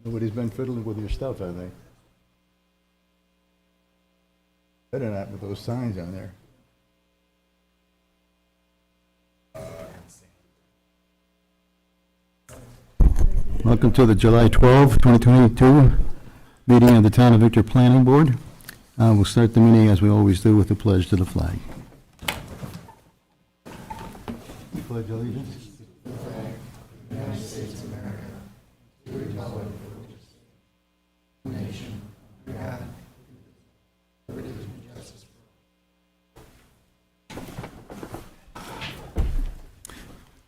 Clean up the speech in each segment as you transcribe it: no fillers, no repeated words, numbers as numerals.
Nobody's been fiddling with your stuff, I think. Better not with those signs on there. Welcome to the July 12, 2022 meeting of the Town of Victor Planning Board. We'll start the meeting as we always do with the pledge to the flag. Pledge allegiance.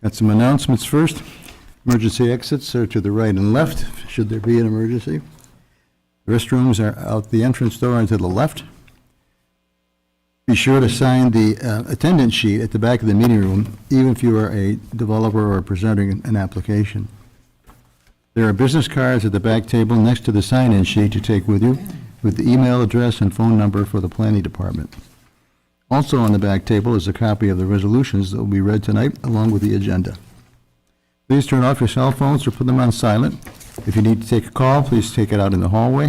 Got some announcements first. Emergency exits are to the right and left, should there be an emergency. The restrooms are out the entrance door and to the left. Be sure to sign the attendance sheet at the back of the meeting room, even if you are a developer or presenting an application. There are business cards at the back table next to the sign-in sheet to take with you, with the email address and phone number for the planning department. Also on the back table is a copy of the resolutions that will be read tonight, along with the agenda. Please turn off your cell phones or put them on silent. If you need to take a call, please take it out in the hallway.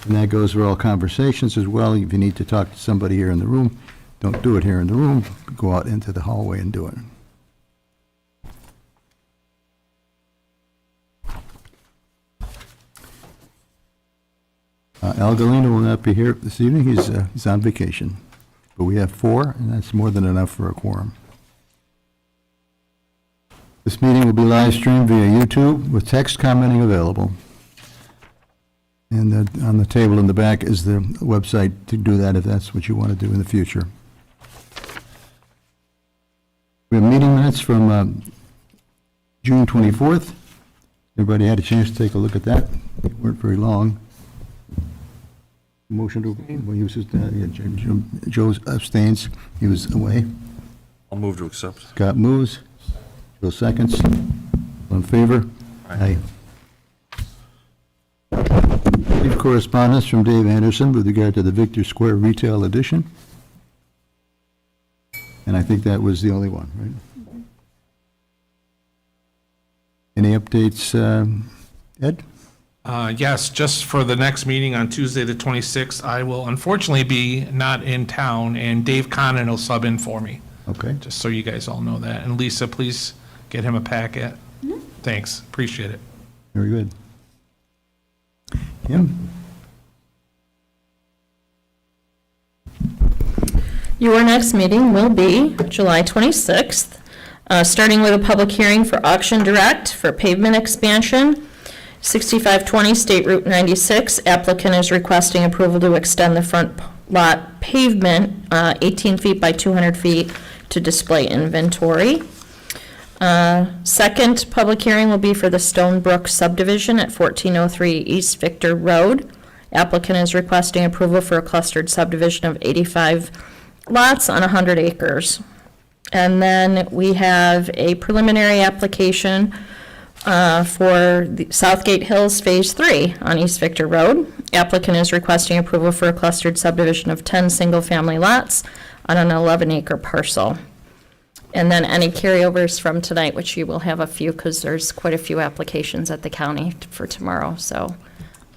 And that goes for all conversations as well. If you need to talk to somebody here in the room, don't do it here in the room. Go out into the hallway and do it. Al Galino will not be here this evening. He's on vacation. But we have 4, and that's more than enough for a quorum. This meeting will be live streamed via YouTube with text commenting available. And on the table in the back is the website to do that if that's what you want to do in the future. We have meeting minutes from June 24th. Everybody had a chance to take a look at that. They weren't very long. Motion to, well, he was just, Joe abstains. He was away. I'll move to accept. Scott moves. Joe seconds. All in favor? Aye. Brief correspondence from Dave Anderson with regard to the Victor Square Retail Edition. And I think that was the only one, right? Any updates, Ed? Yes, just for the next meeting on Tuesday, the 26th, I will unfortunately be not in town, and Dave Conan will sub in for me, Okay. just so you guys all know that. And Lisa, please get him a packet. Thanks, appreciate it. Very good. Kim? Your next meeting will be July 26th, starting with a public hearing for Auction Direct for pavement expansion. 6520 State Route 96, applicant is requesting approval to extend the front lot pavement 18 feet by 200 feet to display inventory. Second public hearing will be for the Stonebrook subdivision at 1403 East Victor Road. Applicant is requesting approval for a clustered subdivision of 85 lots on 100 acres. And then we have a preliminary application for the Southgate Hills Phase 3 on East Victor Road. Applicant is requesting approval for a clustered subdivision of 10 single-family lots on an 11-acre parcel. And then any carryovers from tonight, which you will have a few because there's quite a few applications at the county for tomorrow. So,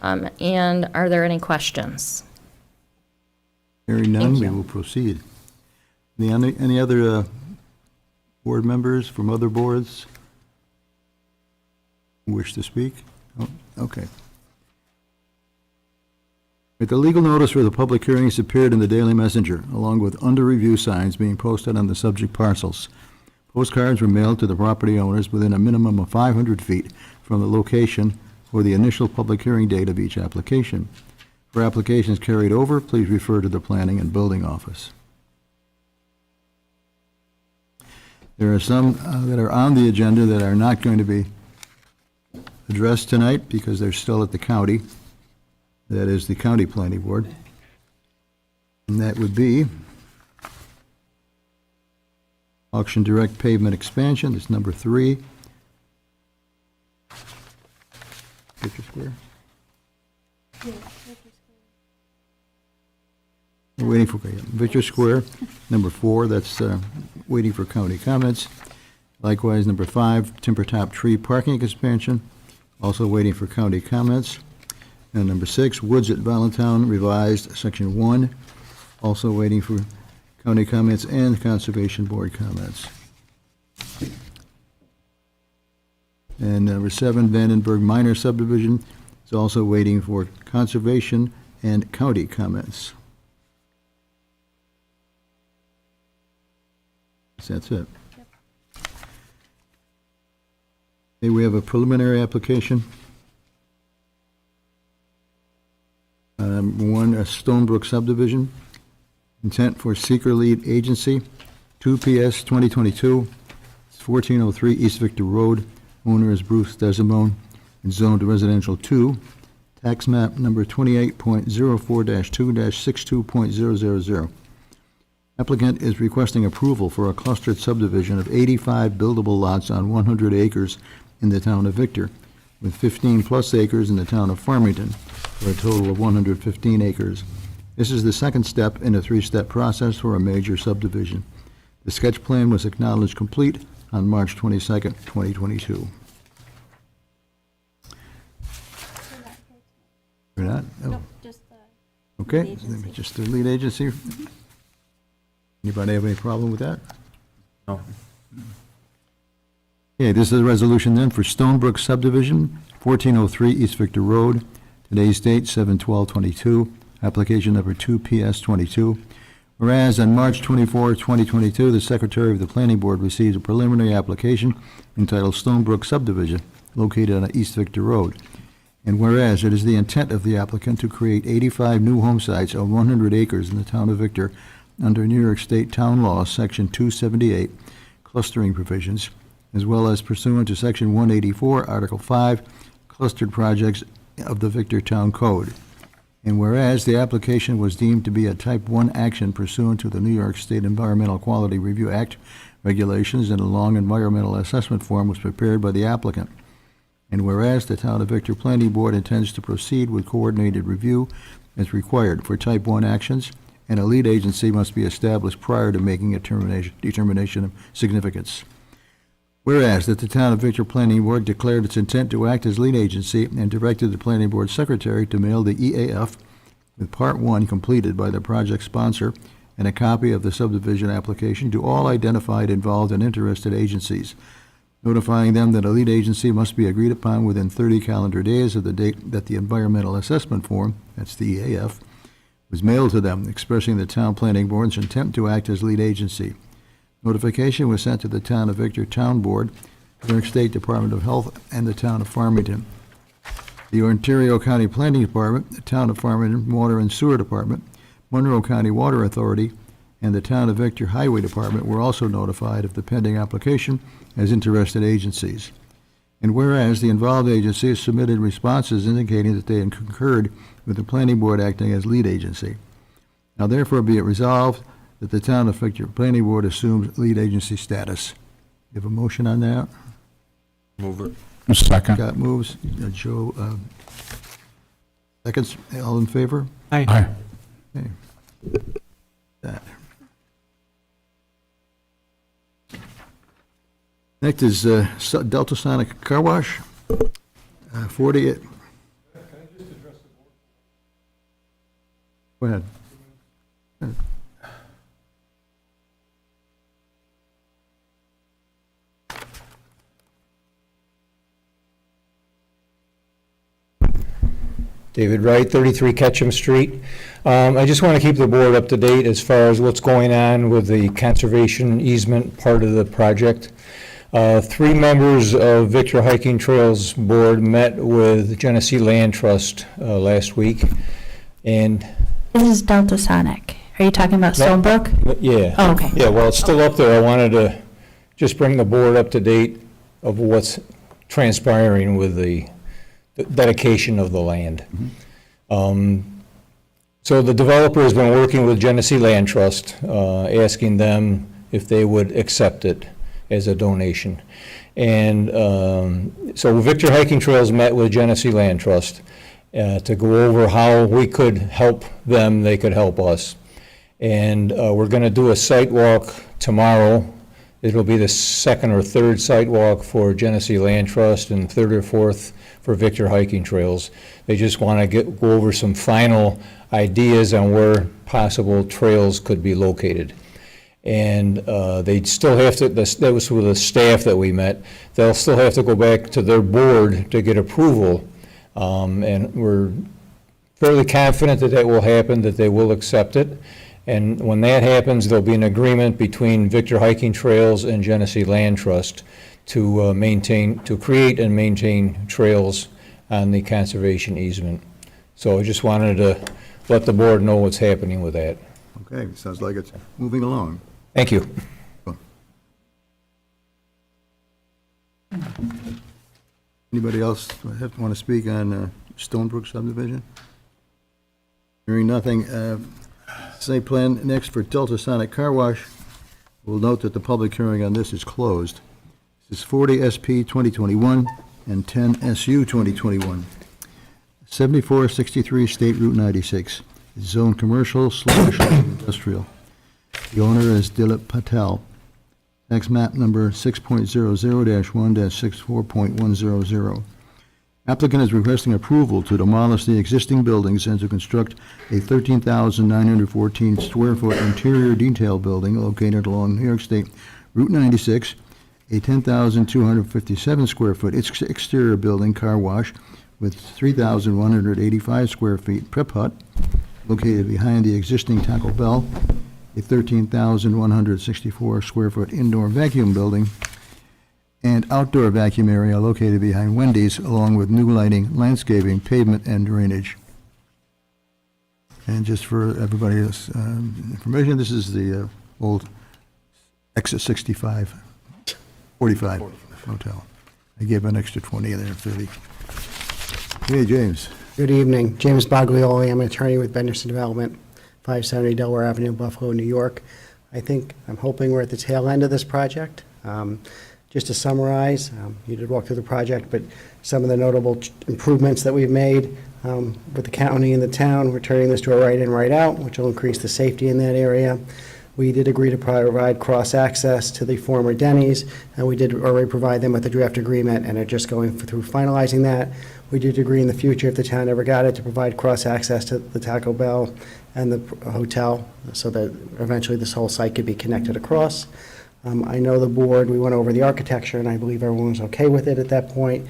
and are there any questions? Hearing none, Thank we you. will proceed. Any other board members from other boards who wish to speak? Oh, okay. The legal notice for the public hearings appeared in the Daily Messenger, along with under-review signs being posted on the subject parcels. Postcards were mailed to the property owners within a minimum of 500 feet from the location for the initial public hearing date of each application. For applications carried over, please refer to the Planning and Building Office. There are some that are on the agenda that are not going to be addressed tonight because they're still at the county. That is the County Planning Board. And that would be Auction Direct Pavement Expansion, that's number 3. Victor Square? We're waiting for Victor Square, number 4, that's waiting for county comments. Likewise, number 5, Timber Top Tree Parking Expansion. also waiting for county comments. And number 6, Woods at Volantown revised, Section 1, also waiting for county comments and Conservation Board comments. And number 7, Vandenberg Minor Subdivision is also waiting for Conservation and county comments. That's it. Okay, we have a preliminary application. 1, a Stonebrook subdivision. Intent for seeker lead agency, 2 PS 2022, 1403 East Victor Road. Owner is Bruce Desimone, and zoned to residential 2. Tax map number 28.04-2-62.000. Applicant is requesting approval for a clustered subdivision of 85 buildable lots on 100 acres in the town of Victor, with 15-plus acres in the town of Farmington, for a total of 115 acres. This is the second step in a 3-step process for a major subdivision. The sketch plan was acknowledged complete on March 22nd, 2022. We're not? Oh. Nope, just the. Okay, lead let me agency. just the lead agency. Anybody have any problem with that? No. Okay, this is a resolution then for Stonebrook subdivision, 1403 East Victor Road. Today's date, 7/12/22, application number 2 PS 22. Whereas on March 24, 2022, the Secretary of the Planning Board received a preliminary application entitled Stonebrook subdivision, located on East Victor Road. And whereas it is the intent of the applicant to create 85 new home sites on 100 acres in the town of Victor under New York State Town Law, Section 278, clustering provisions, as well as pursuant to Section 184, Article 5, clustered projects of the Victor Town Code. And whereas the application was deemed to be a Type 1 action pursuant to the New York State Environmental Quality Review Act regulations, and a long environmental assessment form was prepared by the applicant. And whereas the Town of Victor Planning Board intends to proceed with coordinated review as required for Type 1 actions, and a lead agency must be established prior to making a determination of significance. Whereas that the Town of Victor Planning Board declared its intent to act as lead agency and directed the Planning Board Secretary to mail the EAF with Part 1 completed by the project sponsor and a copy of the subdivision application to all identified, involved, and interested agencies, notifying them that a lead agency must be agreed upon within 30 calendar days of the date that the environmental assessment form, that's the EAF, was mailed to them, expressing the Town Planning Board's intent to act as lead agency. Notification was sent to the Town of Victor Town Board, New York State Department of Health, and the Town of Farmington. The Ontario County Planning Department, the Town of Farmington Water and Sewer Department, Monroe County Water Authority, and the Town of Victor Highway Department were also notified of the pending application as interested agencies. And whereas the involved agencies submitted responses indicating that they had concurred with the Planning Board acting as lead agency. Now therefore be it resolved that the Town of Victor Planning Board assumes lead agency status. You have a motion on that? Move it. Second. Scott moves, Joe, seconds, all in favor? Aye. Okay. That. Next is Delta Sonic Car Wash, 40. Can I just address the board? Go ahead. David Wright, 33 Ketchum Street. I just want to keep the board up to date as far as what's going on with the conservation easement part of the project. 3 members of Victor Hiking Trails Board met with Genesee Land Trust last week, and This is Delta Sonic. Are you talking about Stonebrook? yeah. Oh, okay. Yeah, well, it's still up there. I wanted to just bring the board up to date of what's transpiring with the dedication of the land. So the developer has been working with Genesee Land Trust, asking them if they would accept it as a donation. And so Victor Hiking Trails met with Genesee Land Trust to go over how we could help them, they could help us. And we're going to do a site walk tomorrow It'll be the second or third sidewalk for Genesee Land Trust and third or fourth for Victor Hiking Trails. They just want to go over some final ideas on where possible trails could be located. And they'd still have to, that was with the staff that we met, they'll still have to go back to their board to get approval. And we're fairly confident that that will happen, that they will accept it. And when that happens, there'll be an agreement between Victor Hiking Trails and Genesee Land Trust to create and maintain trails on the conservation easement. So I just wanted to let the board know what's happening with that. Okay, sounds like it's moving along. Thank you. Anybody else want to speak on Stonebrook subdivision? Hearing nothing, site plan next for Delta Sonic Car Wash. We'll note that the public hearing on this is closed. This is 40 SP 2021 and 10 SU 2021. 7463 State Route 96. It's zone commercial / industrial. The owner is Dilip Patel. Tax map number 6.00-1-64.100. Applicant is requesting approval to demolish the existing buildings and to construct a 13,914 square foot interior detail building located along New York State Route 96, a 10,257 square foot exterior building car wash with 3,185 square feet prep hut located behind the existing Taco Bell, a 13,164 square foot indoor vacuum building, and outdoor vacuum area located behind Wendy's, along with new lighting, landscaping, pavement, and drainage. And just for everybody's information, this is the old exit 45 hotel. I gave an extra 20 in there, 30. Hey, James. Good evening. James Baglioli. I'm an attorney with Benderson Development, 570 Delaware Avenue, Buffalo, New York. I'm hoping we're at the tail end of this project. Just to summarize, you did walk through the project, but some of the notable improvements that we've made with the county and the town, we're turning this to a right in, right out, which will increase the safety in that area. We did agree to provide cross-access to the former Denny's, and we did already provide them with a draft agreement, and are just going through finalizing that. We did agree in the future, if the town ever got it, to provide cross-access to the Taco Bell and the hotel, so that eventually this whole site could be connected across. I know the board, we went over the architecture, and I believe everyone was okay with it at that point.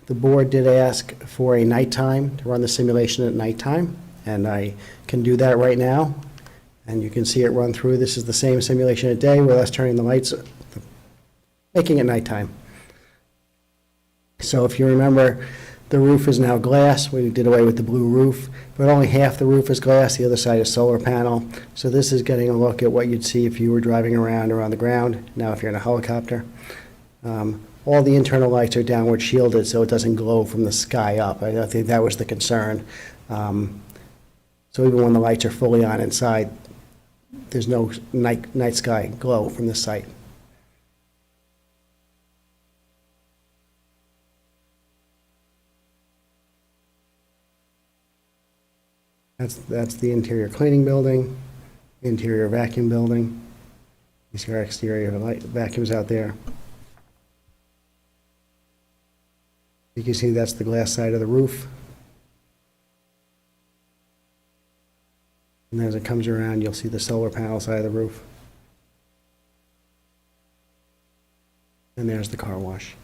The board did ask for a nighttime, to run the simulation at nighttime, and I can do that right now. And you can see it run through. This is the same simulation at day with us turning the lights, making it nighttime. So if you remember, the roof is now glass. We did away with the blue roof, but only half the roof is glass. The other side is solar panel. So this is getting a look at what you'd see if you were driving around or on the ground. Now if you're in a helicopter. All the internal lights are downward shielded so it doesn't glow from the sky up. I think that was the concern. So even when the lights are fully on inside, there's no night sky glow from the site. That's the interior cleaning building, interior vacuum building. You see our exterior light vacuums out there. You can see that's the glass side of the roof. And as it comes around, you'll see the solar panel side of the roof. And there's the car wash.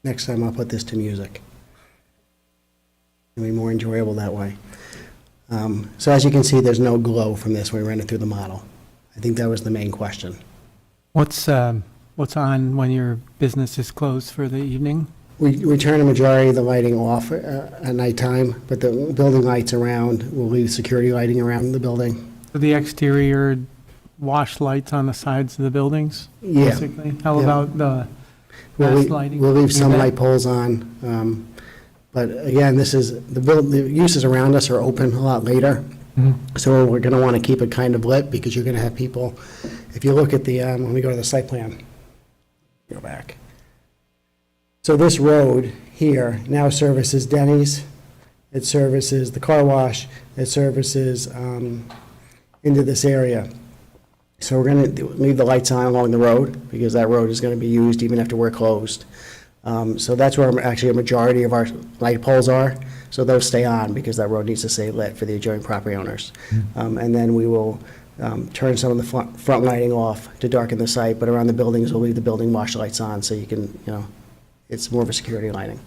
Next time I'll put this to music. It'll be more enjoyable that way. So as you can see, there's no glow from this when we ran it through the model. I think that was the main question. What's on when your business is closed for the evening? We turn a majority of the lighting off at nighttime, but the building lights around, we'll leave security lighting around the building. So the exterior wash lights on the sides of the buildings? Yeah. Basically? How Yeah. about the We'll mass leave- lighting? We'll leave some Is that- light poles on. But again, this is, the uses around us are open a lot later. So we're going to want to keep it kind of lit because you're going to have people, if you look at the, when we go to the site plan, go back. So this road here now services Denny's it services the car wash, it services into this area. So we're going to leave the lights on along the road, because that road is going to be used even after we're closed. So that's where actually a majority of our light poles are, so those stay on, because that road needs to stay lit for the adjoining property owners. And then we will turn some of the front lighting off to darken the site, but around the buildings, we'll leave the building wash lights on, so you can, it's more of a security lighting.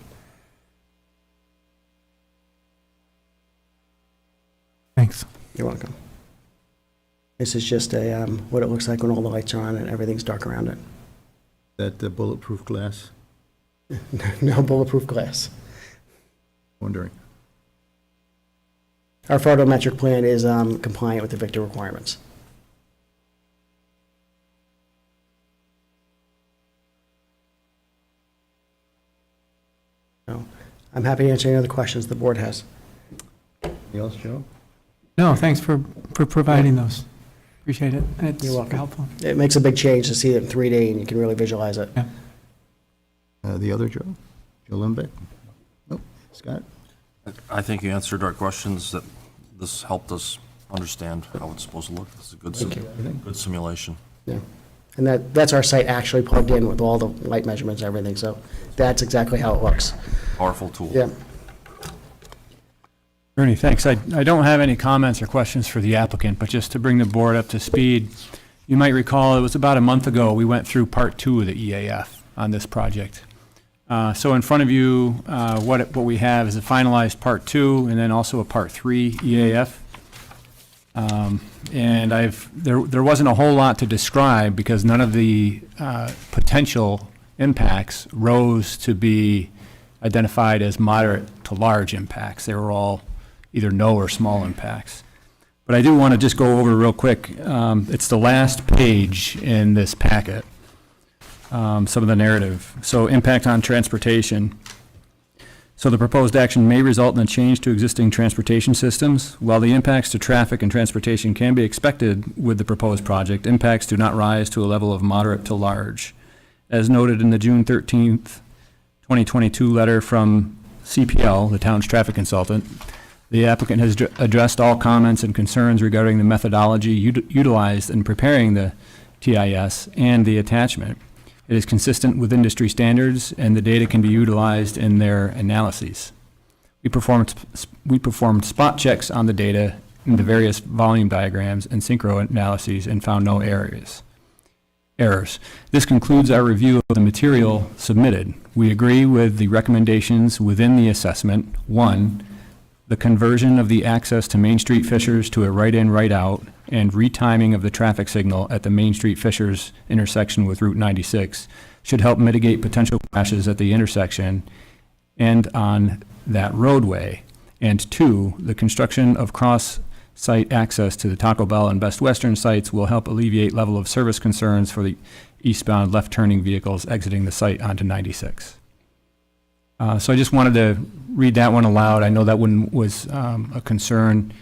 Thanks. You're welcome. This is just a, what it looks like when all the lights are on and everything's dark around it. That bulletproof glass, No bulletproof glass. wondering. Our photometric plan is compliant with the Victor requirements. So, I'm happy to answer any other questions the board has. Anything else, Joe? No, thanks for providing those. Appreciate it. It's You're welcome. helpful. It makes a big change to see it in 3D, and you can really visualize it. The other Joe? Joe Lindbeck? Nope. Scott? I think you answered our questions, that this helped us understand how it's supposed to look. This is a good, good simulation. Yeah. And that's our site actually plugged in with all the light measurements and everything, so that's exactly how it looks. Powerful tool. Yeah. Ernie, thanks. I don't have any comments or questions for the applicant, but just to bring the board up to speed, you might recall it was about a month ago, we went through part 2 of the EAF on this project. So in front of you, what we have is a finalized part 2 and then also a part 3 EAF. And there wasn't a whole lot to describe because none of the potential impacts rose to be identified as moderate to large impacts. They were all either no or small impacts. But I do want to just go over real quick. It's the last page in this packet, some of the narrative. So impact on transportation. So the proposed action may result in a change to existing transportation systems. While the impacts to traffic and transportation can be expected with the proposed project, impacts do not rise to a level of moderate to large. As noted in the June 13th, 2022 letter from CPL, the town's traffic consultant, the applicant has addressed all comments and concerns regarding the methodology utilized in preparing the TIS and the attachment. It is consistent with industry standards, and the data can be utilized in their analyses. We performed spot checks on the data in the various volume diagrams and synchro analyses and found no errors. This concludes our review of the material submitted. We agree with the recommendations within the assessment. 1, the conversion of the access to Main Street Fishers to a right-in, right-out, and retiming of the traffic signal at the Main Street Fishers intersection with Route 96 should help mitigate potential crashes at the intersection and on that roadway. And 2, the construction of cross-site access to the Taco Bell and Best Western sites will help alleviate level of service concerns for the eastbound left-turning vehicles exiting the site onto 96. So I just wanted to read that one aloud. I know that one was a concern.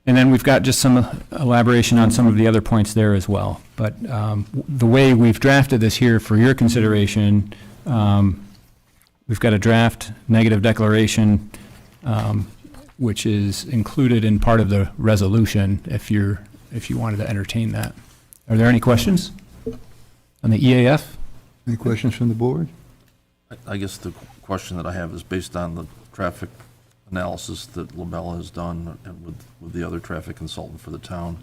And then we've got just some elaboration on some of the other points there as well. But the way we've drafted this here for your consideration, we've got a draft negative declaration, which is included in part of the resolution if you wanted to entertain that. Are there any questions on the EAF? Any questions from the board? I guess the question that I have is based on the traffic analysis that Labella has done and with the other traffic consultant for the town.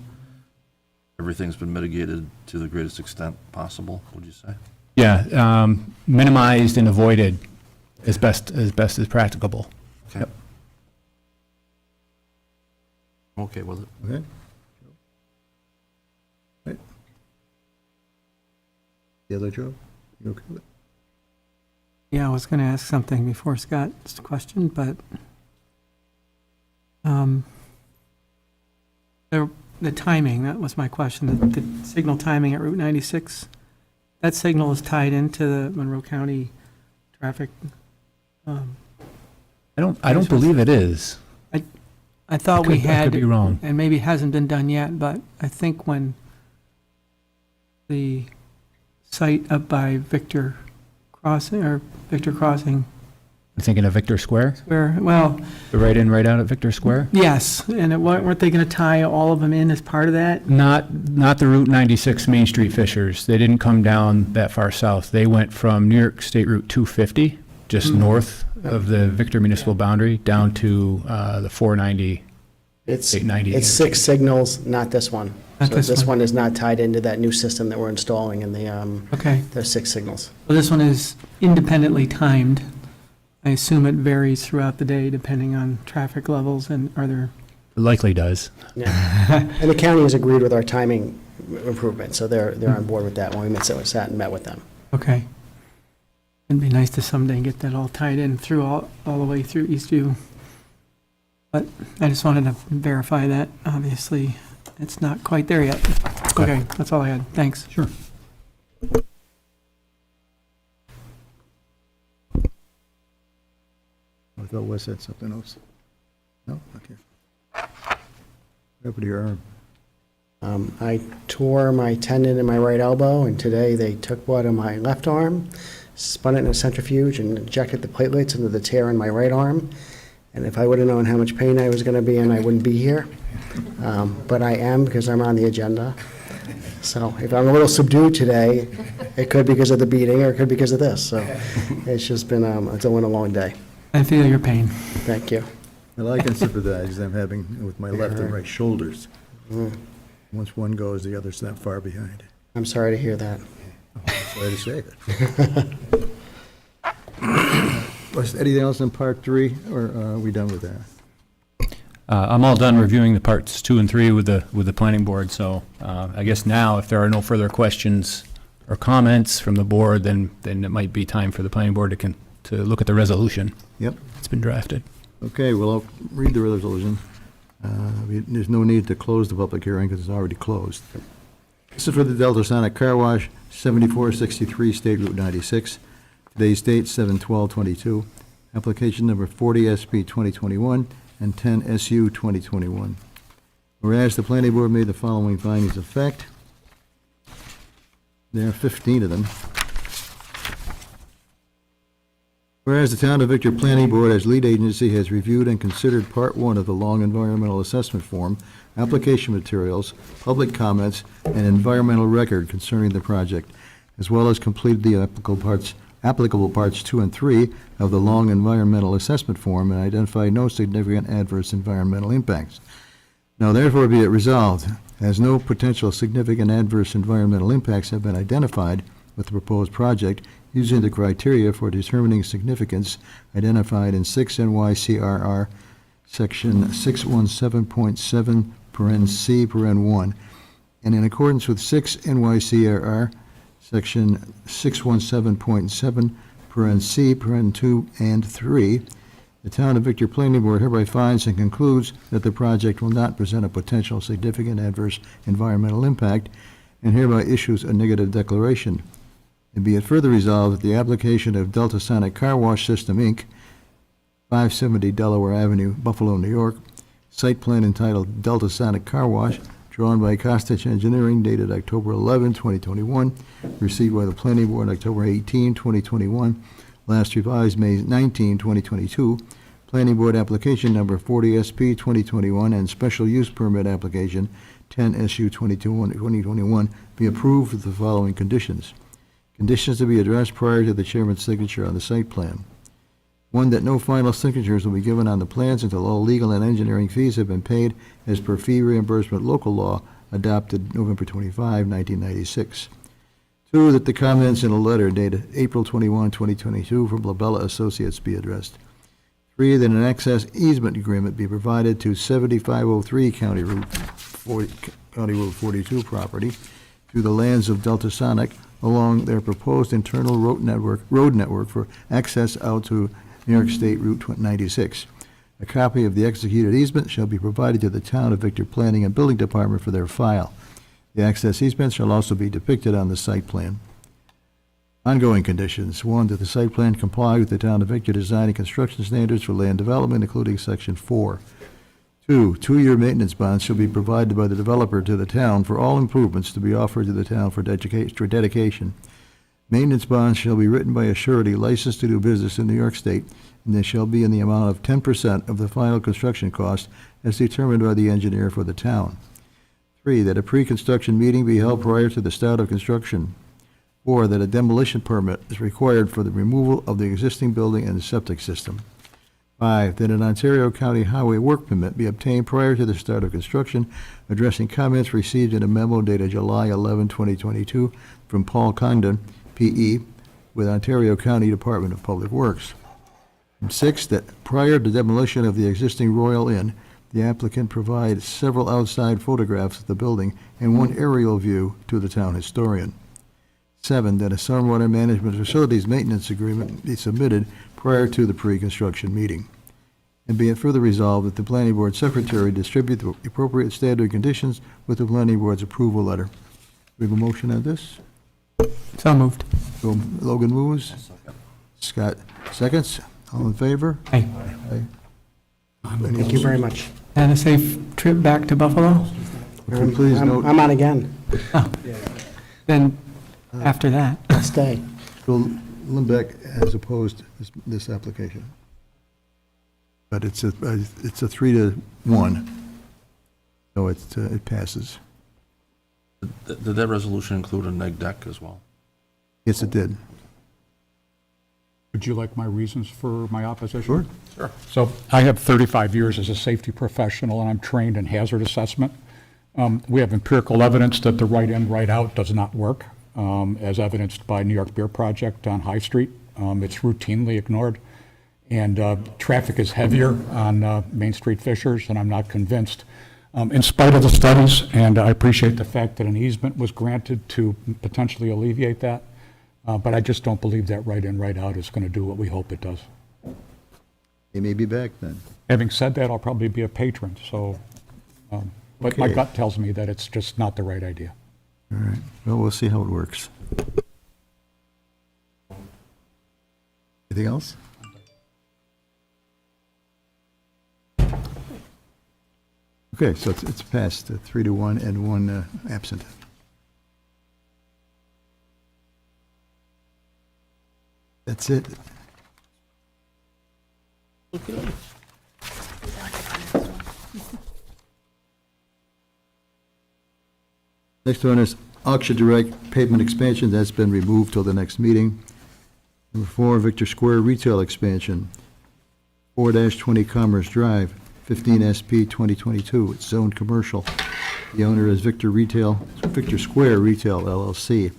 Everything's been mitigated to the greatest extent possible, would you say? Yeah, minimized and avoided as best as practicable. Okay. Yep. I'm okay with it. Okay. Right. The other Joe? You okay with it? Yeah, I was going to ask something before Scott's question, but the timing, that was my question, the signal timing at Route 96, that signal is tied into the Monroe County traffic. I don't believe it is. I thought we I had. could be wrong. And maybe it hasn't been done yet, but I think when the site up by Victor Crossing I'm thinking of Victor Square, Where, well, the right in, right out at Victor Square? yes, and weren't they going to tie all of them in as part of that? Not the Route 96 Main Street Fishers. They didn't come down that far south. They went from New York State Route 250, just north of the Victor municipal boundary, down to the 490. It's 890. 6 signals, not this one. Not So this this one. one is not tied into that new system that we're installing in the, Okay, the 6 signals. well, this one is independently timed. I assume it varies throughout the day depending on traffic levels, and are there, It likely does. Yeah. And the county has agreed with our timing improvement, so they're on board with that when we sat and met with them. okay. It'd be nice to someday get that all tied in through, all the way through Eastview. But I just wanted to verify that, obviously, it's not quite there yet. Okay, that's all I had, thanks. Sure. I thought Wes had something else. No? Okay. What happened to your arm? I tore my tendon in my right elbow, and today they took blood in my left arm, spun it in a centrifuge, and injected the platelets into the tear in my right arm. And if I would have known how much pain I was going to be in, I wouldn't be here. But I am, because I'm on the agenda. So if I'm a little subdued today, it could be because of the beating, or it could be because of this. So it's just been, it's been a long day. I feel your pain. Thank you. Well, I can sympathize. I'm having with my left and right shoulders. Once one goes, the other's not far behind. I'm sorry to hear that. Sorry to say it. Was anything else in part 3, or are we done with that? I'm all done reviewing the parts 2 and 3 with the planning board, so I guess now, if there are no further questions or comments from the board, then it might be time for the planning board to look at the resolution. Yep. It's been drafted. Okay, well, I'll read the resolution. There's no need to close the public hearing because it's already closed. This is for the Delta Sonic Car Wash, 7463 State Route 96. Today's date, 7/12/22. Application number 40 SP 2021 and 10 SU 2021. Whereas the planning board made the following findings of fact. There are 15 of them. Whereas the Town of Victor Planning Board, as lead agency, has reviewed and considered Part 1 of the Long Environmental Assessment Form, application materials, public comments, and environmental record concerning the project, as well as completed the applicable parts 2 and 3 of the Long Environmental Assessment Form, and identified no significant adverse environmental impacts. Now therefore be it resolved, as no potential significant adverse environmental impacts have been identified with the proposed project, using the criteria for determining significance identified in 6 NYCRR Section 617.7, paren C, paren 1, and in accordance with 6 NYCRR Section 617.7, paren C, paren 2 and 3, the Town of Victor Planning Board hereby finds and concludes that the project will not present a potential significant adverse environmental impact, and hereby issues a negative declaration. And be it further resolved that the application of Delta Sonic Car Wash System, Inc., 570 Delaware Avenue, Buffalo, New York, site plan entitled Delta Sonic Car Wash, drawn by Costitch Engineering, dated October 11, 2021, received by the Planning Board October 18, 2021, last revised May 19, 2022, Planning Board application number 40 SP 2021, and special use permit application 10 SU 2021 be approved with the following conditions. Conditions to be addressed prior to the chairman's signature on the site plan. 1, that no final signatures will be given on the plans until all legal and engineering fees have been paid as per fee reimbursement local law adopted November 25, 1996. 2, that the comments in a letter dated April 21, 2022 from Labella Associates be addressed. 3, that an access easement agreement be provided to 7503 County Route 42 property through the lands of Delta Sonic along their proposed internal road network for access out to New York State Route 96. A copy of the executed easement shall be provided to the Town of Victor Planning and Building Department for their file. The access easement shall also be depicted on the site plan. Ongoing conditions. 1, that the site plan comply with the Town of Victor design and construction standards for land development, including Section 4. 2, 2-year maintenance bonds shall be provided by the developer to the town for all improvements to be offered to the town for dedication. Maintenance bonds shall be written by a surety licensed to do business in New York State, and they shall be in the amount of 10% of the final construction cost as determined by the engineer for the town. 3, that a pre-construction meeting be held prior to the start of construction. 4, that a demolition permit is required for the removal of the existing building and the septic system. 5, that an Ontario County Highway work permit be obtained prior to the start of construction, addressing comments received in a memo dated July 11, 2022, from Paul Condon, P.E., with Ontario County Department of Public Works. And 6, that prior to demolition of the existing Royal Inn, the applicant provide several outside photographs of the building and one aerial view to the town historian. 7, that a stormwater management facilities maintenance agreement be submitted prior to the pre-construction meeting. And be it further resolved that the planning board secretary distribute the appropriate standard conditions with the planning board's approval letter. We have a motion on this? So moved. So Logan moves. Scott seconds. All in favor? Hey, Thank you very much. and a safe trip back to Buffalo? Please note, I'm on again. Then, after that. I'll stay. Bill Limbeck has opposed this application. But it's a 3-1, so it passes. Did that resolution include a neg deck as well? Yes, it did. Would you like my reasons for my opposition? Sure. Sure. So I have 35 years as a safety professional, and I'm trained in hazard assessment. We have empirical evidence that the right-in, right-out does not work, as evidenced by New York Beer Project on High Street. It's routinely ignored. And traffic is heavier on Main Street Fishers, and I'm not convinced. In spite of the studies, and I appreciate the fact that an easement was granted to potentially alleviate that, but I just don't believe that right-in, right-out is going to do what we hope it does. He may be back then. Having said that, I'll probably be a patron, so, but my Okay. gut tells me that it's just not the right idea. All right, well, we'll see how it works. Anything else? Okay, so it's passed, 3-1 and 1 absent. That's it. Next one is auction direct pavement expansion. That's been removed till the next meeting. Number 4, Victor Square retail expansion, 4-20 Commerce Drive, 15 SP 2022. It's zoned commercial. The owner is Victor Square Retail LLC.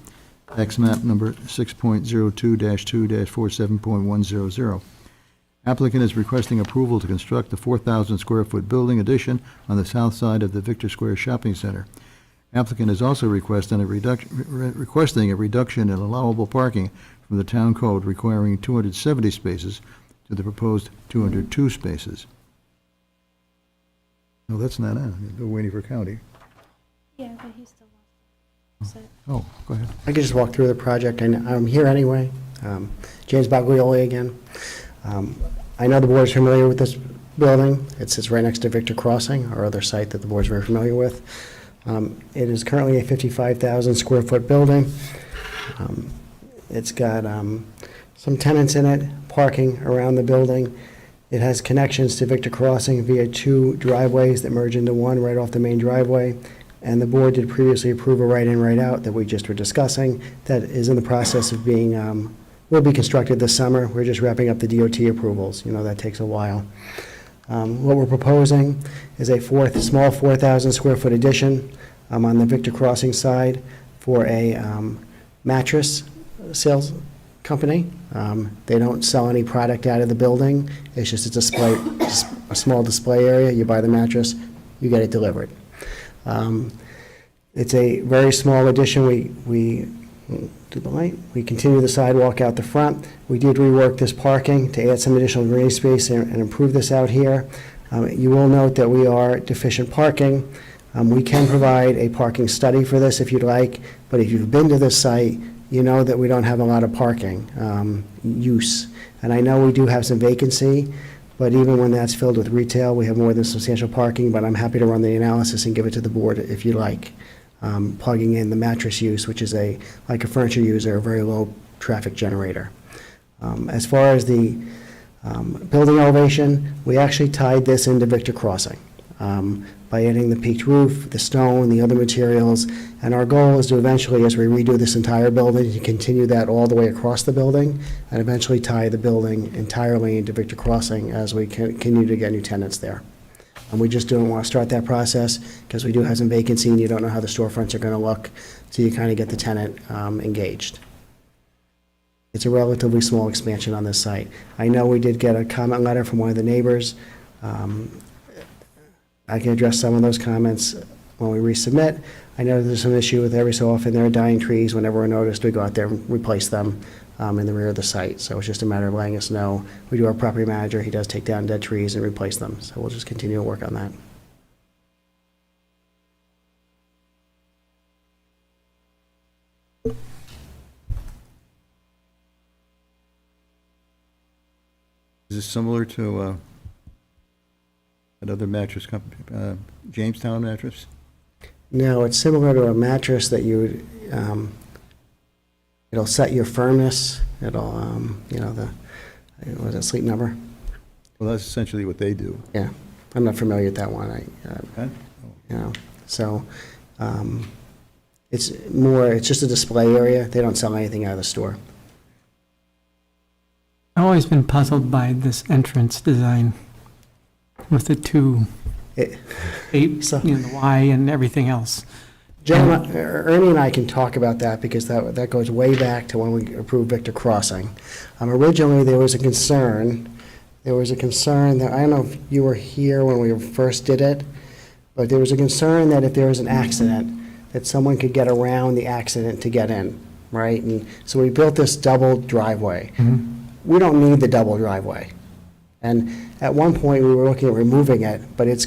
Tax map number 6.02-2-47.100. Applicant is requesting approval to construct a 4,000 square foot building addition on the south side of the Victor Square Shopping Center. Applicant is also requesting a reduction in allowable parking from the town code requiring 270 spaces to the proposed 202 spaces. No, that's not on. We're waiting for county. Yeah, but he still wants to. Oh, go ahead. I could just walk through the project, and I'm here anyway. James Baglioli again. I know the board is familiar with this building. It sits right next to Victor Crossing, our other site that the board is very familiar with. It is currently a 55,000 square foot building. It's got some tenants in it, parking around the building. It has connections to Victor Crossing via 2 driveways that merge into one right off the main driveway. And the board did previously approve a right-in, right-out that we just were discussing that is in the process of being, will be constructed this summer. We're just wrapping up the DOT approvals. You know, that takes a while. What we're proposing is a small 4,000 square foot addition on the Victor Crossing side for a mattress sales company. They don't sell any product out of the building. It's just a small display area. You buy the mattress, you get it delivered. It's a very small addition. We do the light. We continue the sidewalk out the front. We did rework this parking to add some additional green space and improve this out here. You will note that we are deficient parking. We can provide a parking study for this if you'd like, but if you've been to this site, you know that we don't have a lot of parking use. And I know we do have some vacancy, but even when that's filled with retail, we have more than substantial parking, but I'm happy to run the analysis and give it to the board if you like. Plugging in the mattress use, which is like a furniture user, a very low traffic generator. As far as the building elevation, we actually tied this into Victor Crossing by adding the peaked roof, the stone, the other materials, and our goal is to eventually, as we redo this entire building, to continue that all the way across the building and eventually tie the building entirely into Victor Crossing as we continue to get new tenants there. And we just don't want to start that process because we do have some vacancy and you don't know how the storefronts are going to look, so you kind of get the tenant engaged. It's a relatively small expansion on this site. I know we did get a comment letter from one of the neighbors. I can address some of those comments when we resubmit. I know there's some issue with every so often there are dying trees. Whenever we're noticed, we go out there and replace them in the rear of the site. So it's just a matter of letting us know. We do our property manager. He does take down dead trees and replace them. So we'll just continue to work on that. Is this similar to another mattress company, Jamestown Mattress? No, it's similar to a mattress that you would, it'll set your firmness. It'll, what is that, Sleep Number? Well, that's essentially what they do. Yeah, I'm not familiar with that one. Okay. So it's just a display area. They don't sell anything out of the store. I've always been puzzled by this entrance design with the two shapes, So- the Y and everything else. John, Ernie and I can talk about that because that goes way back to when we approved Victor Crossing. Originally, there was a concern that, I don't know if you were here when we first did it, but there was a concern that if there was an accident, that someone could get around the accident to get in, right? And so we built this double driveway. We don't need the double driveway. And at one point, we were looking at removing it, but it's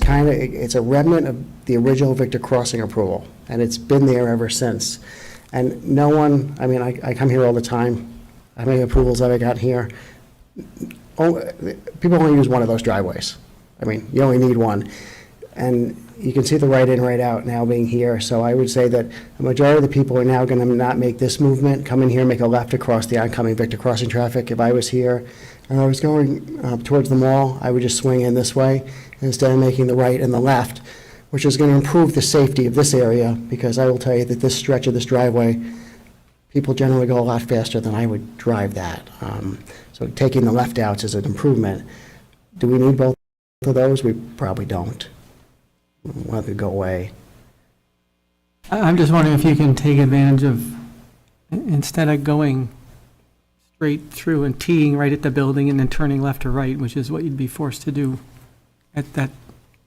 a remnant of the original Victor Crossing approval, and it's been there ever since. And no one, I come here all the time. How many approvals have I got here? People only use one of those driveways. You only need one. And you can see the right in, right out now being here. So I would say that the majority of the people are now going to not make this movement, come in here, make a left across the oncoming Victor Crossing traffic. If I was here and I was going towards the mall, I would just swing in this way instead of making the right and the left, which is going to improve the safety of this area, because I will tell you that this stretch of this driveway, people generally go a lot faster than I would drive that. So taking the left outs is an improvement. Do we need both of those? We probably don't. We'll have to go away. I'm just wondering if you can take advantage of, instead of going straight through and teeing right at the building and then turning left or right, which is what you'd be forced to do at that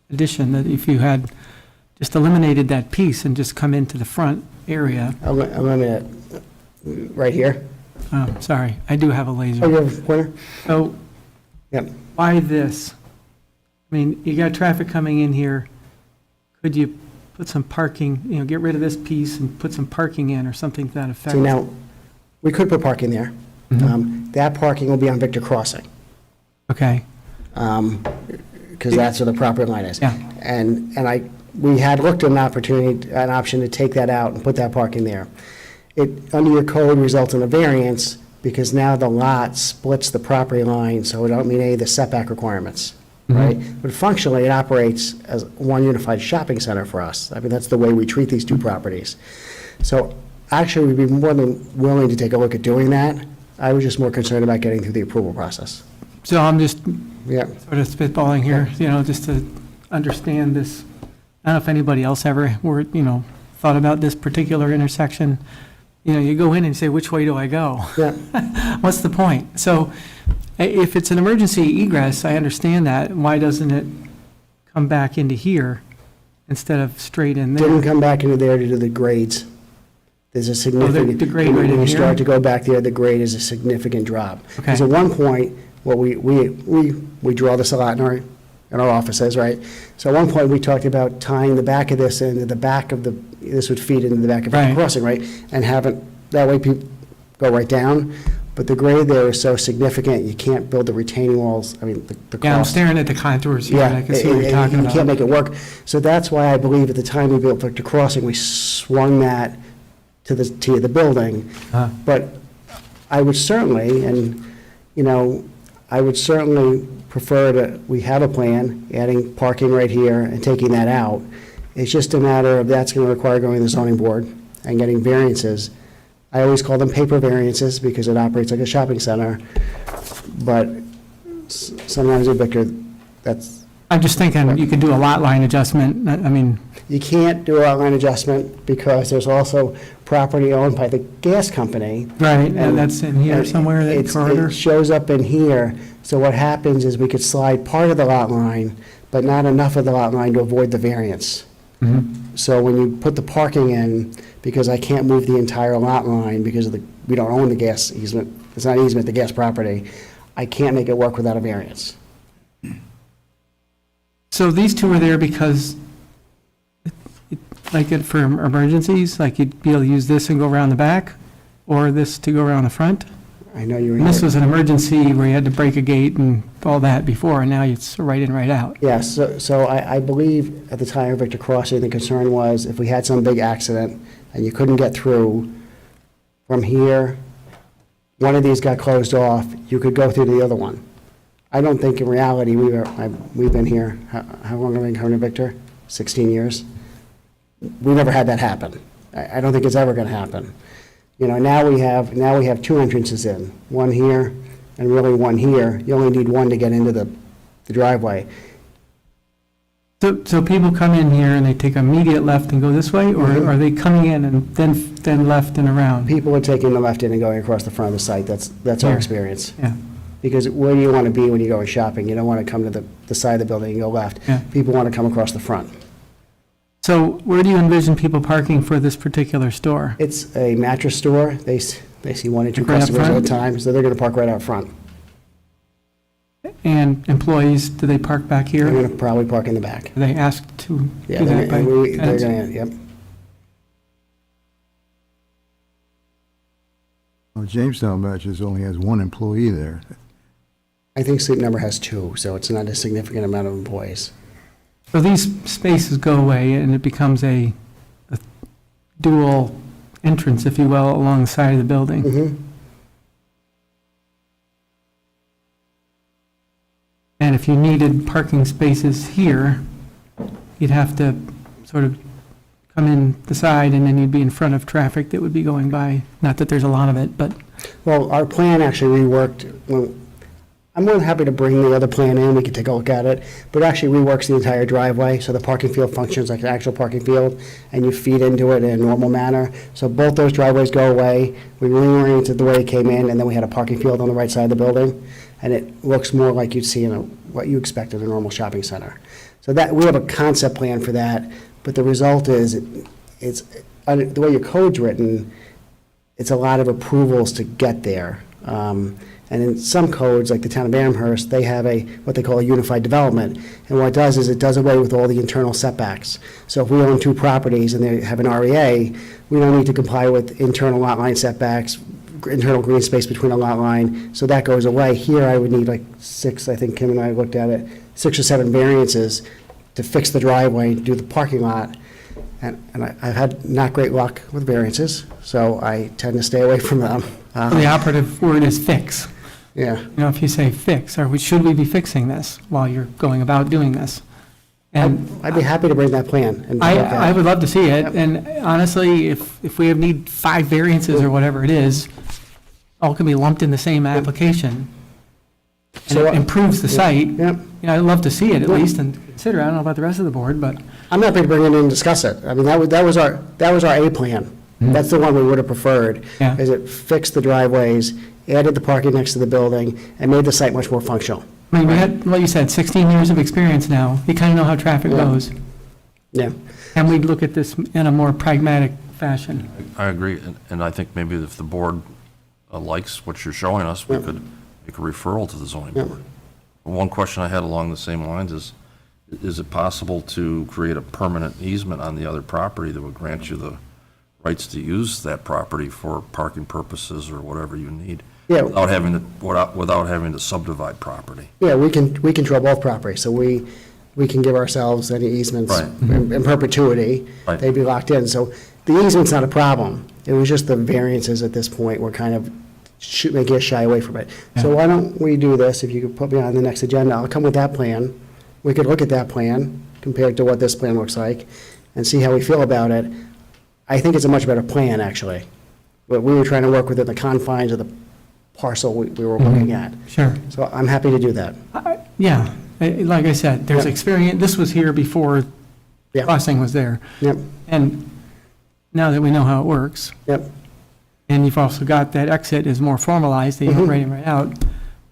addition, that if you had just eliminated that piece and just come into the front area. Eliminate right here. Oh, sorry, I do have a laser. Oh, you have a pointer? So Yep. why this? You got traffic coming in here. Could you put some parking, get rid of this piece and put some parking in or something to that effect? See, now, we could put parking there. That parking will be on Victor Crossing, Okay, because that's where the property line is. Yeah. And we had looked at an option to take that out and put that parking there. It, under your code, results in a variance because now the lot splits the property line, so it don't meet any of the setback requirements, right? But functionally, it operates as one unified shopping center for us. That's the way we treat these two properties. So actually, we'd be more than willing to take a look at doing that. I was just more concerned about getting through the approval process. so I'm just Yeah. sort of spitballing here, just to understand this. I don't know if anybody else ever thought about this particular intersection. You go in and say, which way do I go? Yeah. What's the point? So if it's an emergency egress, I understand that. Why doesn't it come back into here instead of straight in Didn't there? come back into there to do the grades. There's a significant. the grade right in When you here? start to go back there, the grade is a significant drop. Okay. Because at one point, we draw this a lot in our offices, right? So at one point, we talked about tying the back of this into the back of this would feed into the back of the Right. crossing, right? And that way people go right down. But the grade there is so significant, you can't build the retaining walls. The Yeah, I'm cost. staring at the contours here, and I can see what you're and talking you can't about. make it work. So that's why I believe at the time we built Victor Crossing, we swung that to the building. Huh. But I would certainly, and, you know, I would certainly prefer to, we have a plan, adding parking right here and taking that out. It's just a matter of that's going to require going to the zoning board and getting variances. I always call them paper variances because it operates like a shopping center, but sometimes, Victor, that's, I'm just thinking you could do a lot line adjustment, I mean, you can't do a lot line adjustment because there's also property owned by the gas company. right, and that's in here somewhere, that It's- corridor. It shows up in here, so what happens is we could slide part of the lot line, but not enough of the lot line to avoid the variance. So when you put the parking in, because I can't move the entire lot line because of we don't own the gas easement, it's not easement, the gas property, I can't make it work without a variance. So these two are there because, like it for emergencies, like you'd be able to use this and go around the back, or this to go around the front? I know you were And this here. was an emergency where you had to break a gate and all that before, and now it's right in, right out. Yes, so I believe at the time of Victor Crossing, the concern was if we had some big accident and you couldn't get through from here, one of these got closed off, you could go through the other one. I don't think in reality, we've been here, how long have we been coming to Victor? 16 years? We never had that happen. I don't think it's ever going to happen. You know, now we have two entrances in, one here and really one here. You only need one to get into the driveway. So people come in here and they take immediate left and go this way, or are they coming in and then left and around? People are taking the left in and going across the front of the site. That's our Yeah. experience. Yeah, Because where do you want to be when you're going shopping? You don't want to come to the side of the building and go left. Yeah. People want to come across the front. so where do you envision people parking for this particular store? It's a mattress store. They see one or two Right up customers at a front? time, so they're going to park right out front. And employees, do they park back here? They're Are going to probably park in the back. they asked to Yeah, do that by they're tenants? going to, yep. Well, Jamestown Matches only has one employee there. I think Sleep Number has two, so it's not a significant amount of employees. So these spaces go away and it becomes a dual entrance, if you will, along the side of the building. Mhm. And if you needed parking spaces here, you'd have to sort of come in the side and then you'd be in front of traffic that would be going by. Not that there's a lot of it, but, Well, our plan actually reworked, I'm more than happy to bring the other plan in, we can take a look at it, but it actually reworks the entire driveway, so the parking field functions like an actual parking field, and you feed into it in a normal manner. So both those driveways go away, we reoriented the way it came in, and then we had a parking field on the right side of the building, and it looks more like you'd see in what you expect in a normal shopping center. So that, we have a concept plan for that, but the result is, it's, the way your code's written, it's a lot of approvals to get there. And in some codes, like the town of Amherst, they have what they call a unified development. And what it does is it does away with all the internal setbacks. So if we own two properties and they have an REA, we don't need to comply with internal lot line setbacks, internal green space between a lot line, so that goes away. Here, I would need like 6, I think Kim and I looked at it, 6 or 7 variances to fix the driveway, do the parking lot. And I've had not great luck with variances, so I tend to stay away from them. the operative word is fix. Yeah. You know, if you say fix, should we be fixing this while you're going about doing this? And I'd be happy to bring that plan and look at it. I would love to see it, Yep. and honestly, if we need 5 variances or whatever it is, all can be lumped in the same application, and So, it improves the site, you Yep. know, I'd love to see it at Yep. least and consider, I don't know about the rest of the board, but, I'm happy to bring it in and discuss it. I mean, that was our A plan. That's the one we would have preferred. Yeah. Is it fixed the driveways, added the parking next to the building, and made the site much more functional. I mean, we had, like you said, 16 years of experience now, you kind of know how traffic Yeah. goes, Yeah. and we'd look at this in a more pragmatic fashion. I agree, and I think maybe if the board likes what you're showing us, we could make a referral to the zoning Yeah. board. One question I had along the same lines is it possible to create a permanent easement on the other property that would grant you the rights to use that property for parking purposes or whatever you need? Yeah. Without having to subdivide property. Yeah, we control both properties, so we can give ourselves any easements Right. in perpetuity. Right. They'd be locked in, so the easement's not a problem. It was just the variances at this point were kind of making us shy away from it. So why don't we do this, if you could put me on the next agenda, I'll come with that plan. We could look at that plan compared to what this plan looks like and see how we feel about it. I think it's a much better plan, actually. But we were trying to work within the confines of the parcel we were looking at. Sure. So I'm happy to do that. Yeah, like I said, there's Yep. experience, this was here before Yeah. crossing was there. Yep, And now that we know how it works, yep, and you've also got that exit is more formalized, that you have right in, right out,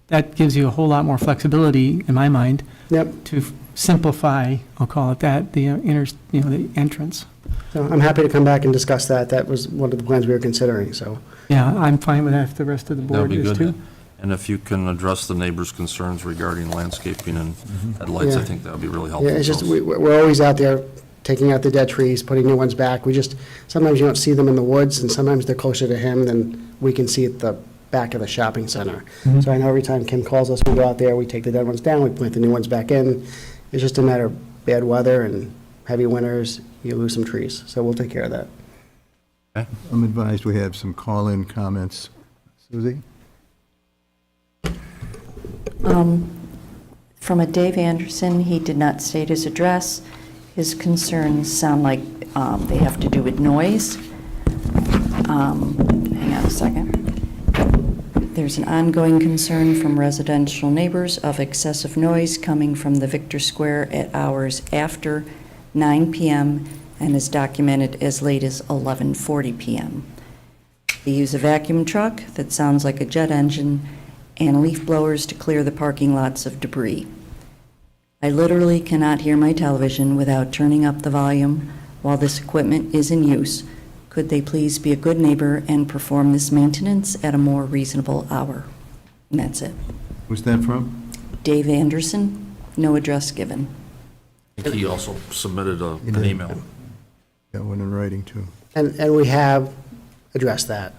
that gives you a whole lot more flexibility, in my mind, yep. to simplify, I'll call it that, the the entrance. So I'm happy to come back and discuss that. That was one of the plans we were considering, so. Yeah, I'm fine with that if the rest of the That board would be is good. too. And if you can address the neighbors' concerns regarding landscaping and headlights, I Yeah. think that would be really helpful. Yeah, it's just, So- we're always out there taking out the dead trees, putting new ones back. Sometimes you don't see them in the woods, and sometimes they're closer to him than we can see at the back of the shopping center. So I know every time Kim calls us, we go out there, we take the dead ones down, we plant the new ones back in. It's just a matter of bad weather and heavy winters, you lose some trees. So we'll take care of that. I'm advised we have some call-in comments. Suzie? From a Dave Anderson, he did not state his address. His concerns sound like they have to do with noise. Hang on a second. There's an ongoing concern from residential neighbors of excessive noise coming from the Victor Square at hours after 9 p.m. and is documented as late as 11:40 p.m. They use a vacuum truck that sounds like a jet engine and leaf blowers to clear the parking lots of debris. I literally cannot hear my television without turning up the volume while this equipment is in use. Could they please be a good neighbor and perform this maintenance at a more reasonable hour? And that's it. Who's that from? Dave Anderson, no address given. I think he also submitted an did. email. Got one in writing, too. And we have addressed that.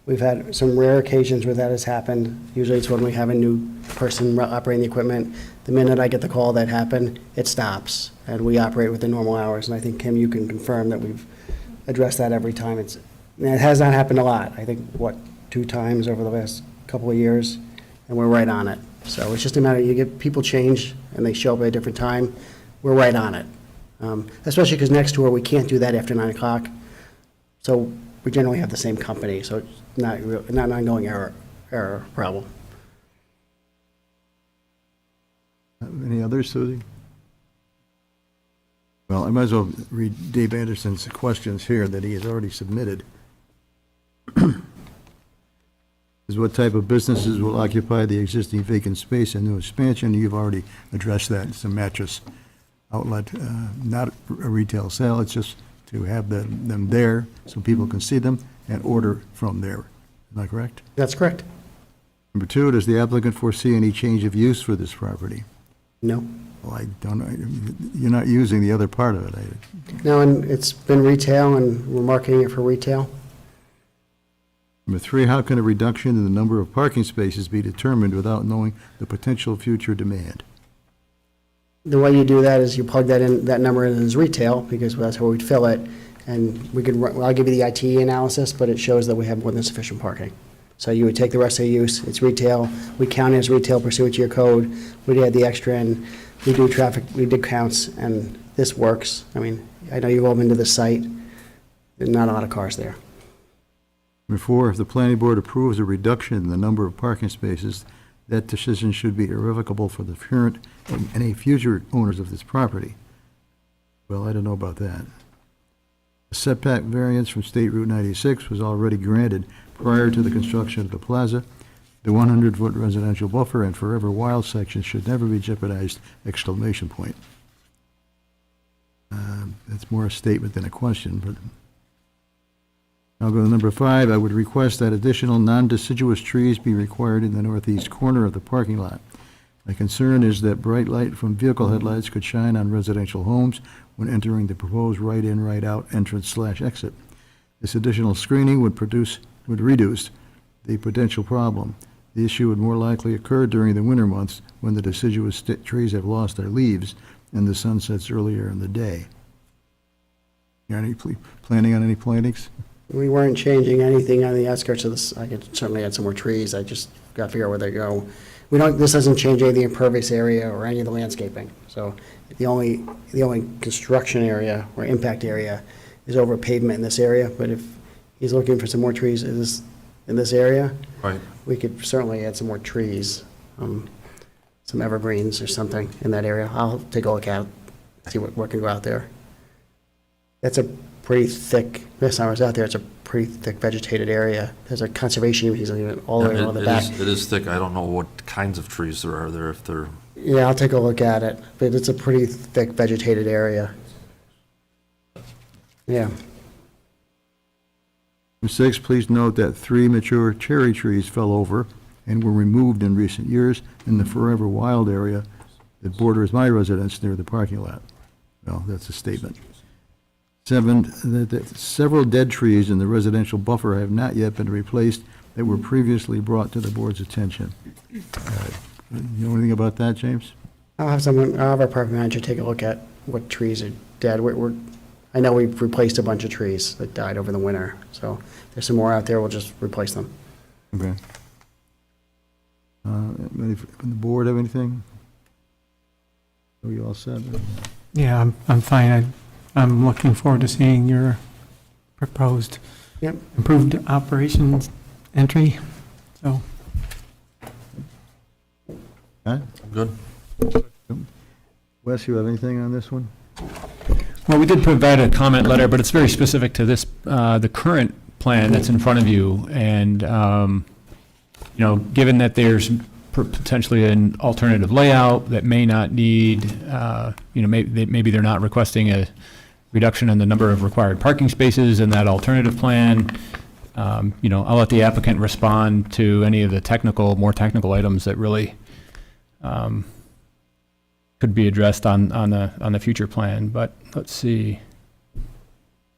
We've had some rare occasions where that has happened. Usually it's when we have a new person operating the equipment. The minute I get the call that happened, it stops, and we operate within normal hours. And I think, Kim, you can confirm that we've addressed that every time. It has not happened a lot. I think, 2 times over the last couple of years, and we're right on it. So it's just a matter, you get people change, and they show up at a different time, we're right on it. Especially because next door, we can't do that after 9 o'clock. So we generally have the same company, so it's not an ongoing error problem. Any others, Suzie? Well, I might as well read Dave Anderson's questions here that he has already submitted. Is what type of businesses will occupy the existing vacant space and new expansion? You've already addressed that. It's a mattress outlet, not a retail sale. It's just to have them there so people can see them and order from there. Am I correct? That's correct. Number 2, does the applicant foresee any change of use for this property? No. Well, I don't know. You're not using the other part of it. No, and it's been retail, and we're marketing it for retail. Number 3, how can a reduction in the number of parking spaces be determined without knowing the potential future demand? The way you do that is you plug that number in as retail, because that's how we'd fill it, and I'll give you the IT analysis, but it shows that we have more than sufficient parking. So you would take the rest of the use, it's retail, we count it as retail pursuant to your code, we'd add the extra in, we do traffic, we did counts, and this works. I mean, I know you've all been to the site, there's not a lot of cars there. Number 4, if the planning board approves a reduction in the number of parking spaces, that decision should be irrevocable for the current and any future owners of this property. Well, I don't know about that. A setback variance from State Route 96 was already granted prior to the construction of the plaza. The 100-foot residential buffer and Forever Wild section should never be jeopardized! Exclamation point. That's more a statement than a question, but I'll go to number 5. I would request that additional non-deciduous trees be required in the northeast corner of the parking lot. My concern is that bright light from vehicle headlights could shine on residential homes when entering the proposed right-in, right-out entrance/exit. This additional screening would reduce the potential problem. The issue would more likely occur during the winter months when the deciduous trees have lost their leaves and the sun sets earlier in the day. You planning on any plantings? We weren't changing anything on the outskirts of this. I could certainly add some more trees. I just got to figure out where they go. This doesn't change any of the impervious area or any of the landscaping. So the only construction area or impact area is over pavement in this area. But if he's looking for some more trees in this area, Right. we could certainly add some more trees, some evergreens or something in that area. I'll take a look at it, see what can go out there. That's a pretty thick, last time I was out there, it's a pretty thick vegetated area. There's a conservation easement all the way around the back. It is thick. I don't know what kinds of trees there are there, if they're, Yeah, I'll take a look at it, but it's a pretty thick vegetated area. Yeah. Number 6, please note that 3 mature cherry trees fell over and were removed in recent years in the Forever Wild area that borders my residence near the parking lot. Well, that's a statement. 7, that several dead trees in the residential buffer have not yet been replaced that were previously brought to the board's attention. You know anything about that, James? I'll have our park manager take a look at what trees are dead. I know we've replaced a bunch of trees that died over the winter, so if there's some more out there, we'll just replace them. Okay. Anybody from the board have anything? Are you all set? Yeah, I'm fine. I'm looking forward to seeing your proposed Yep. improved operations entry, so. Huh? good. Wes, you have anything on this one? Well, we did provide a comment letter, but it's very specific to this, the current plan that's in front of you. And, given that there's potentially an alternative layout that may not need, maybe they're not requesting a reduction in the number of required parking spaces in that alternative plan. I'll let the applicant respond to any of the more technical items that really could be addressed on the future plan. But let's see.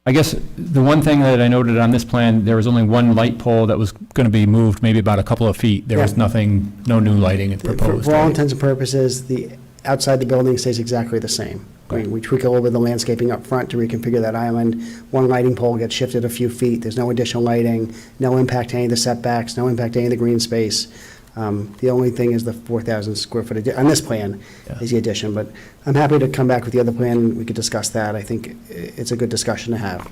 I guess the one thing that I noted on this plan, there was only one light pole that was going to be moved, maybe about a couple of feet. There was Yeah. no new lighting proposed. For all right? intents and purposes, the outside the building stays exactly the same. We tweak a little bit of the landscaping up front to reconfigure that island. One lighting pole gets shifted a few feet. There's no additional lighting, no impact to any of the setbacks, no impact to any of the green space. The only thing is the 4,000 square foot, on this plan, is the addition. But I'm happy to come back with the other plan, and we could discuss that. I think it's a good discussion to have.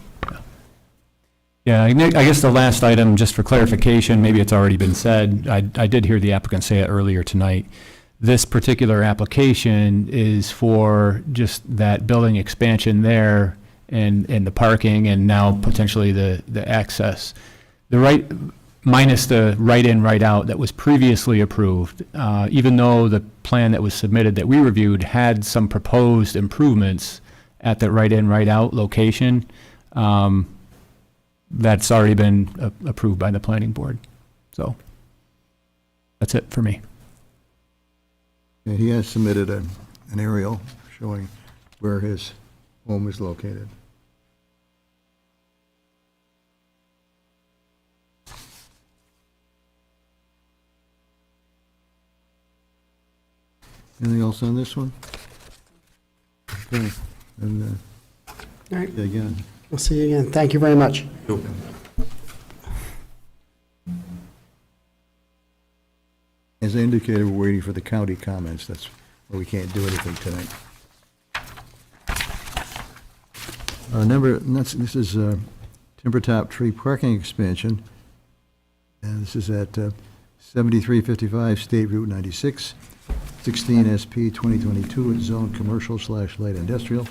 Yeah, I guess the last item, just for clarification, maybe it's already been said, I did hear the applicant say it earlier tonight. This particular application is for just that building expansion there and the parking and now potentially the access. Minus the right-in, right-out that was previously approved, even though the plan that was submitted that we reviewed had some proposed improvements at the right-in, right-out location, that's already been approved by the planning board. So that's it for me. Yeah, he has submitted an aerial showing where his home is located. Anything else on this one? Okay, and, All right, again, we'll see you again. Thank you very much. as I indicated, we're waiting for the county comments. That's where we can't do anything tonight. This is Timber Top Tree Parking Expansion. And this is at 7355 State Route 96, 16 SP 2022, it's zoned commercial/light industrial.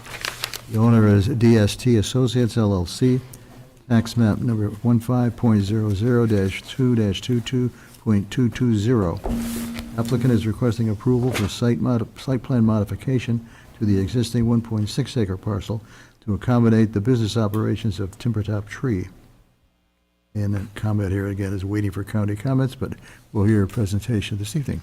The owner is DST Associates LLC, tax map number 15.00-2-22.220. Applicant is requesting approval for site plan modification to the existing 1.6 acre parcel to accommodate the business operations of Timber Top Tree. And the comment here again is waiting for county comments, but we'll hear a presentation this evening.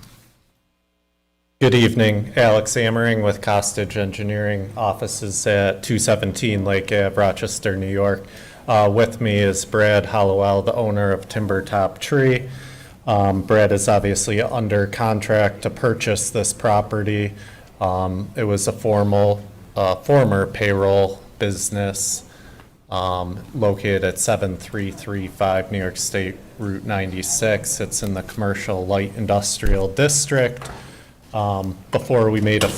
Good evening, Alex Ammering with Costage Engineering, offices at 217 Lake Ave, Rochester, New York. With me is Brad Hollowell, the owner of Timber Top Tree. Brad is obviously under contract to purchase this property. It was a former payroll business. located at 7335 New York State Route 96. It's in the Commercial Light Industrial District. Before we made a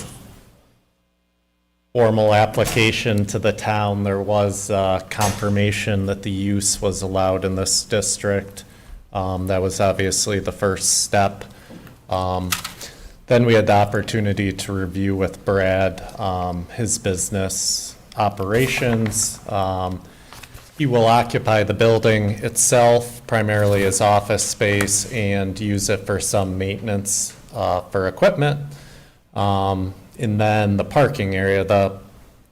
formal application to the town, there was confirmation that the use was allowed in this district. That was obviously the first step. Then we had the opportunity to review with Brad his business operations. He will occupy the building itself primarily as office space and use it for some maintenance for equipment. And then the parking area, the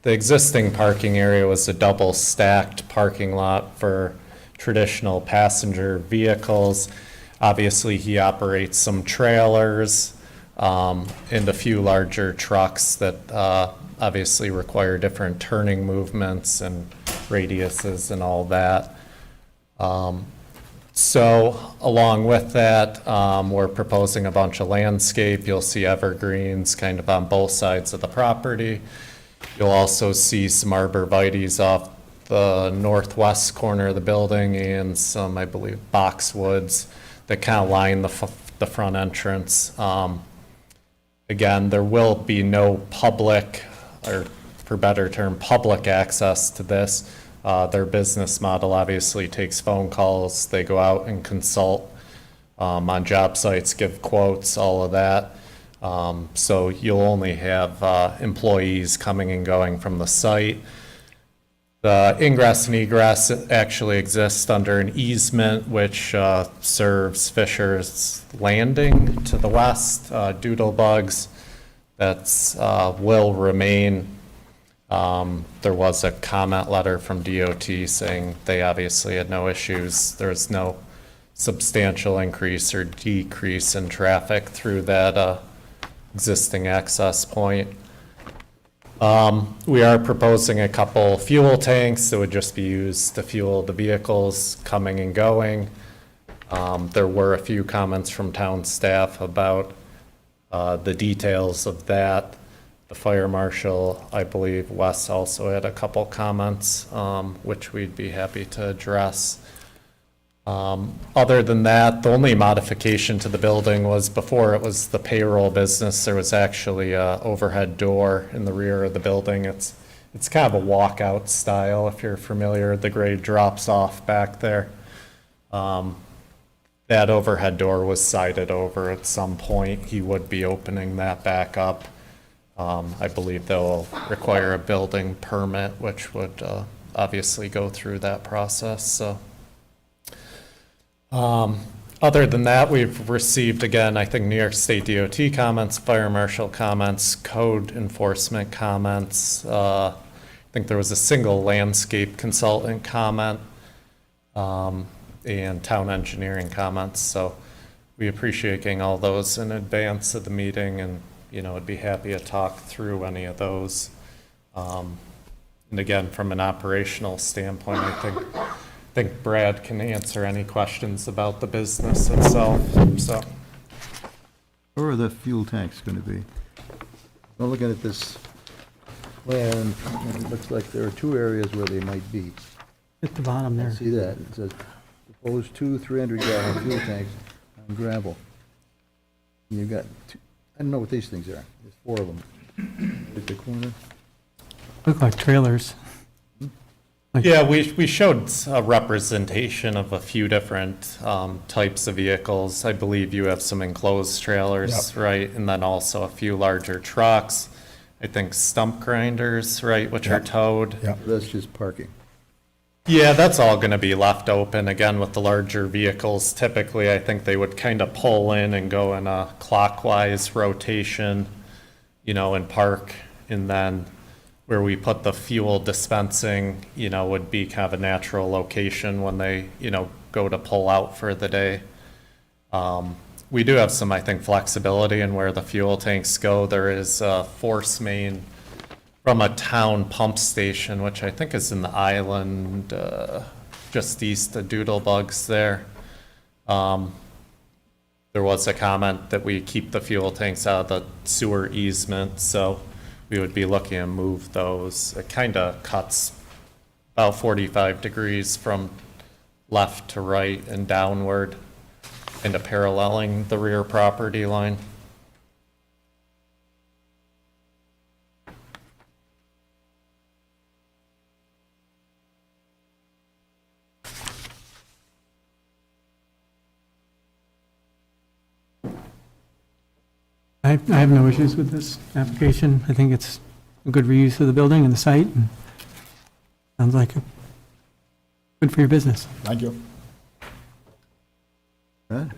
existing parking area was a double stacked parking lot for traditional passenger vehicles. Obviously, he operates some trailers and a few larger trucks that obviously require different turning movements and radiuses and all that. So along with that, we're proposing a bunch of landscape. You'll see evergreens kind of on both sides of the property. You'll also see some arborvitaes off the northwest corner of the building and some, I believe, boxwoods that kind of line the front entrance. Again, there will be no public, or for better term, public access to this. Their business model obviously takes phone calls. They go out and consult on job sites, give quotes, all of that. So you'll only have employees coming and going from the site. The ingress and egress actually exists under an easement which serves Fisher's Landing to the west, Doodlebugs. That's will remain. There was a comment letter from DOT saying they obviously had no issues. There's no substantial increase or decrease in traffic through that existing access point. We are proposing a couple fuel tanks that would just be used to fuel the vehicles coming and going. There were a few comments from town staff about the details of that. The fire marshal, I believe Wes also had a couple comments, which we'd be happy to address. Other than that, the only modification to the building was before it was the payroll business, there was actually a overhead door in the rear of the building. It's kind of a walkout style, if you're familiar. The grade drops off back there. That overhead door was sided over at some point. He would be opening that back up. I believe they'll require a building permit, which would obviously go through that process, so. Other than that, we've received, again, I think New York State DOT comments, fire marshal comments, code enforcement comments. I think there was a single landscape consultant comment, and town engineering comments. So we appreciate getting all those in advance of the meeting, and, you know, I'd be happy to talk through any of those. And again, from an operational standpoint, I think Brad can answer any questions about the business itself, so. Where are the fuel tanks going to be? Well, looking at this plan, it looks like there are two areas where they might be. At the bottom there. See that? It says proposed 2 300-gallon fuel tanks on gravel. And you've got, I don't know what these things are. There's 4 of them at the corner. Look like trailers. Yeah, we showed a representation of a few different types of vehicles. I believe you have some enclosed trailers, right? And then also a few larger trucks. I think stump grinders, right, which are towed. Yeah. That's just parking. Yeah, that's all going to be left open. Again, with the larger vehicles, typically, I think they would kind of pull in and go in a clockwise rotation, you know, and park. And then where we put the fuel dispensing, you know, would be kind of a natural location when they, you know, go to pull out for the day. We do have some, I think, flexibility in where the fuel tanks go. There is a force main from a town pump station, which I think is in the island, just east of Doodlebugs there. There was a comment that we keep the fuel tanks out of the sewer easement, so we would be looking to move those. It kind of cuts about 45 degrees from left to right and downward, into paralleling the rear property line. I have no issues with this application. I think it's a good reuse of the building and the site, and sounds like good for your business. Thank you. Brad?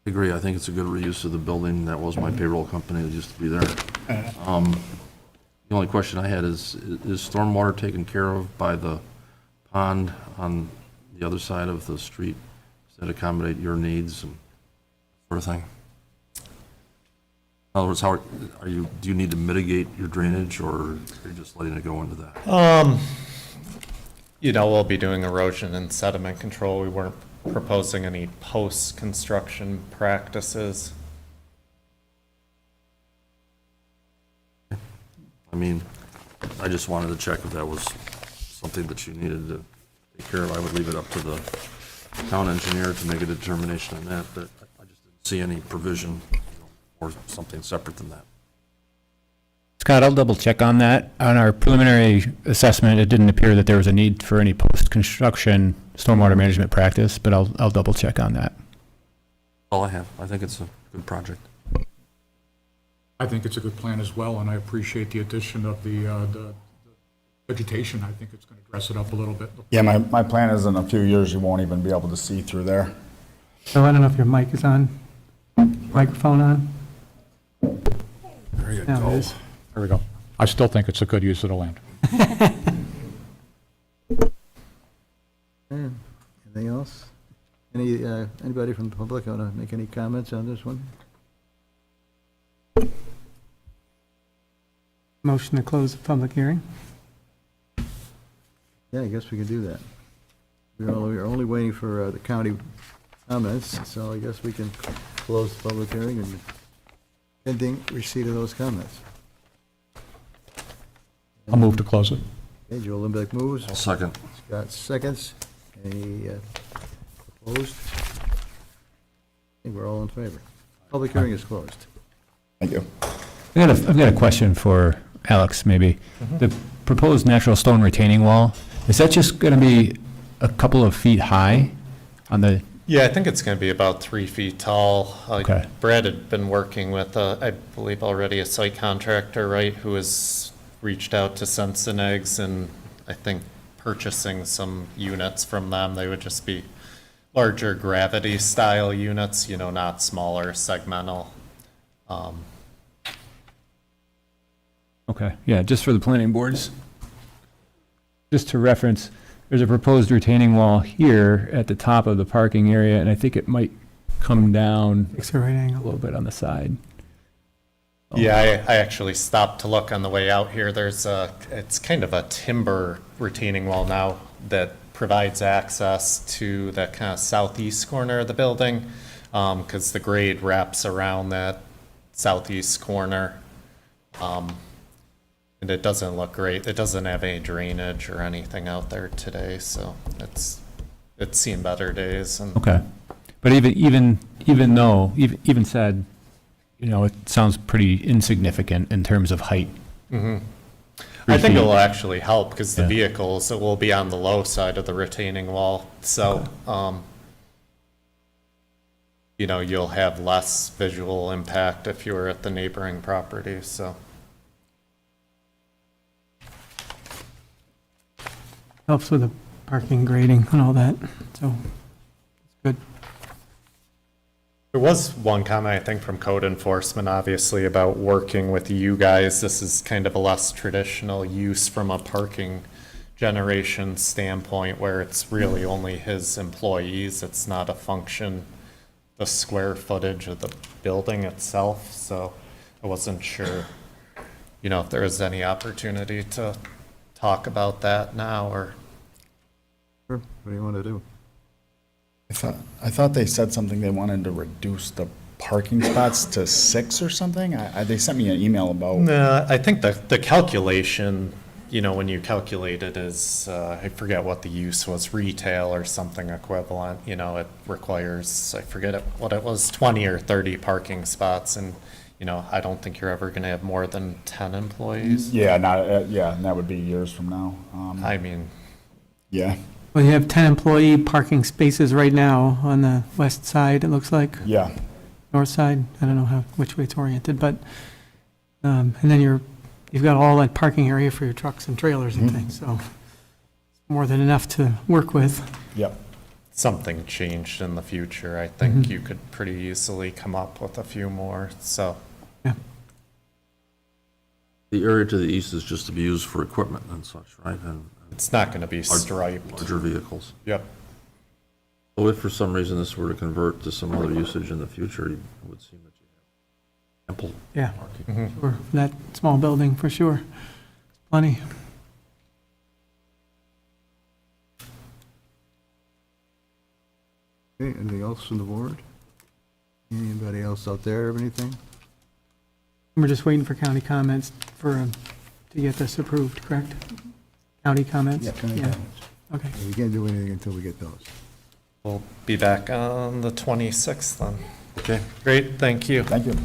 I agree, I think it's a good reuse of the building. That was my payroll company that used to be there. The only question I had is stormwater taken care of by the pond on the other side of the street? Does that accommodate your needs and sort of thing? In other words, how are you, do you need to mitigate your drainage, or are you just letting it go into that? You know, we'll be doing erosion and sediment control. We weren't proposing any post-construction practices. I mean, I just wanted to check if that was something that you needed to take care of. I would leave it up to the town engineer to make a determination on that, but I just didn't see any provision, or something separate than that. Scott, I'll double check on that. On our preliminary assessment, it didn't appear that there was a need for any post-construction stormwater management practice, but I'll double check on that. All I have. I think it's a good project. I think it's a good plan as well, and I appreciate the addition of the vegetation. I think it's going to dress it up a little bit. Yeah, my plan is in a few years, you won't even be able to see through there. So I don't know if your mic is on, microphone on? There you Now it go. is. There we go. I still think it's a good use of the land. Anything else? Anybody from the public want to make any comments on this one? Motion to close the public hearing? Yeah, I guess we can do that. We're only waiting for the county comments, so I guess we can close the public hearing and pending receipt of those comments. I'll move to close it. Okay, Joe Lindbeck moves. I'll second. Scott seconds. Any opposed? I think we're all in favor. Public hearing is closed. Thank you. I've got a question for Alex, maybe. The proposed natural stone retaining wall, is that just going to be a couple of feet high on the, Yeah, I think it's going to be about 3 feet tall. Okay. Brad had been working with, I believe already a site contractor, right, who has reached out to Sensenegs and I think purchasing some units from them. They would just be larger gravity style units, you know, not smaller segmental. okay, yeah, just for the planning boards. Just to reference, there's a proposed retaining wall here at the top of the parking area, and I think it might come down It's a right a angle. little bit on the side. Yeah, I actually stopped to look on the way out here. It's kind of a timber retaining wall now that provides access to that kind of southeast corner of the building, because the grade wraps around that southeast corner. And it doesn't look great. It doesn't have any drainage or anything out there today, so it's seen better days. And Okay, but even though, even said, you know, it sounds pretty insignificant in terms of height. I think 3 feet. it'll actually help because the Yeah. vehicles, it will be on the low side of the retaining wall. So, you know, you'll have less visual impact if you were at the neighboring property, so. Helps with the parking grading and all that, so it's good. There was one comment, I think, from code enforcement, obviously, about working with you guys. This is kind of a less traditional use from a parking generation standpoint where it's really only his employees. It's not a function, the square footage of the building itself. So I wasn't sure, you know, if there was any opportunity to talk about that now or. Sure. What do you want to do? I thought they said something, they wanted to reduce the parking spots to 6 or something. They sent me an email about. No, I think the calculation when you calculate it as, I forget what the use was, retail or something equivalent, it requires, I forget what it was, 20 or 30 parking spots. And, I don't think you're ever going to have more than 10 employees. Yeah, and that would be years from now. I mean, Yeah, Well, you have 10 employee parking spaces right now on the west side, it looks like, yeah. north side. I don't know which way it's oriented, but, and then you've got all that parking area for your trucks and trailers and things, so it's more than enough to work with. Yep. something changed in the future, I think you could pretty easily come up with a few more, so. The area to the east is just to be used for equipment and such, right? And It's not gonna be striped. larger vehicles. Yep. So if for some reason this were to convert to some other usage in the future, it would seem that you have ample Yeah, parking. for that small building, for sure. Plenty. Okay, anything else from the board? Anybody else out there have anything? We're just waiting for county comments to get this approved, correct? County comments? County comments. Okay. We can't do anything until we get those. We'll be back on the 26th then. Okay. Great, thank you. Thank you.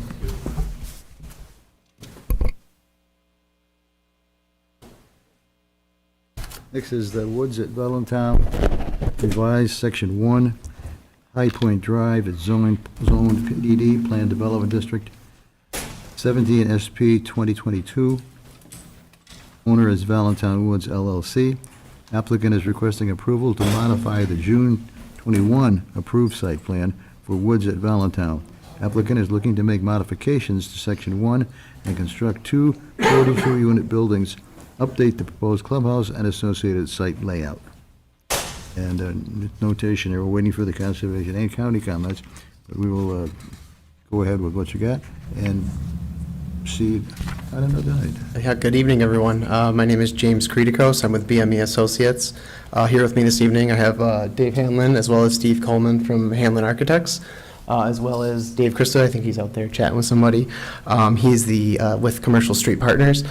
Next is the Woods at Valentine, revised Section 1, High Point Drive, it's zoned PDD, Plan Development District, 17 SP 2022. Owner is Valentine Woods LLC. Applicant is requesting approval to modify the June 21 approved site plan for Woods at Valentine. Applicant is looking to make modifications to Section 1 and construct two 42-unit buildings, update the proposed clubhouse and associated site layout. And notation there, we're waiting for the conservation and county comments, but we will go ahead with what you got and proceed on another night. Yeah, good evening, everyone. My name is James Creedicos. I'm with BME Associates. Here with me this evening, I have Dave Hanlon, as well as Steve Coleman from Hanlon Architects, as well as Dave Christo. I think he's out there chatting with somebody. He's with Commercial Street Partners.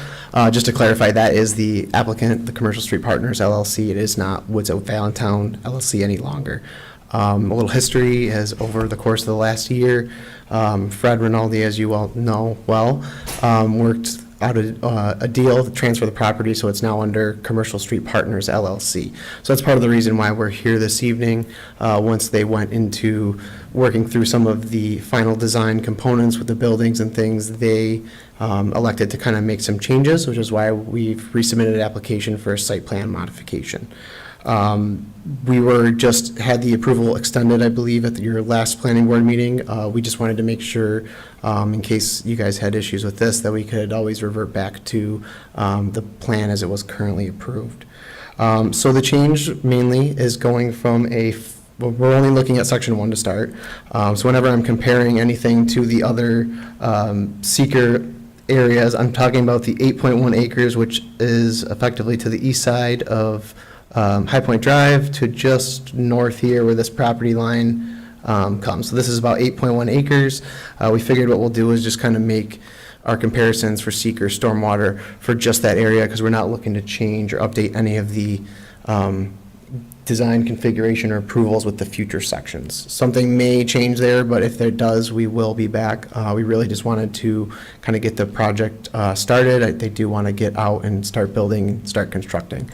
Just to clarify, that is the applicant, the Commercial Street Partners LLC. It is not Woods at Valentine LLC any longer. A little history has, over the course of the last year, Fred Rinaldi, as you all know well, worked out a deal to transfer the property, so it's now under Commercial Street Partners LLC. So that's part of the reason why we're here this evening. Once they went into working through some of the final design components with the buildings and things, they elected to kind of make some changes, which is why we've resubmitted an application for a site plan modification. We just had the approval extended, I believe, at your last planning board meeting. We just wanted to make sure, in case you guys had issues with this, that we could always revert back to the plan as it was currently approved. So the change mainly is going from we're only looking at Section 1 to start. So whenever I'm comparing anything to the other seeker areas, I'm talking about the 8.1 acres, which is effectively to the east side of High Point Drive to just north here where this property line comes. So this is about 8.1 acres. We figured what we'll do is just kind of make our comparisons for seeker stormwater for just that area, because we're not looking to change or update any of the design configuration or approvals with the future sections. Something may change there, but if there does, we will be back. We really just wanted to kind of get the project started. They do want to get out and start building, start constructing.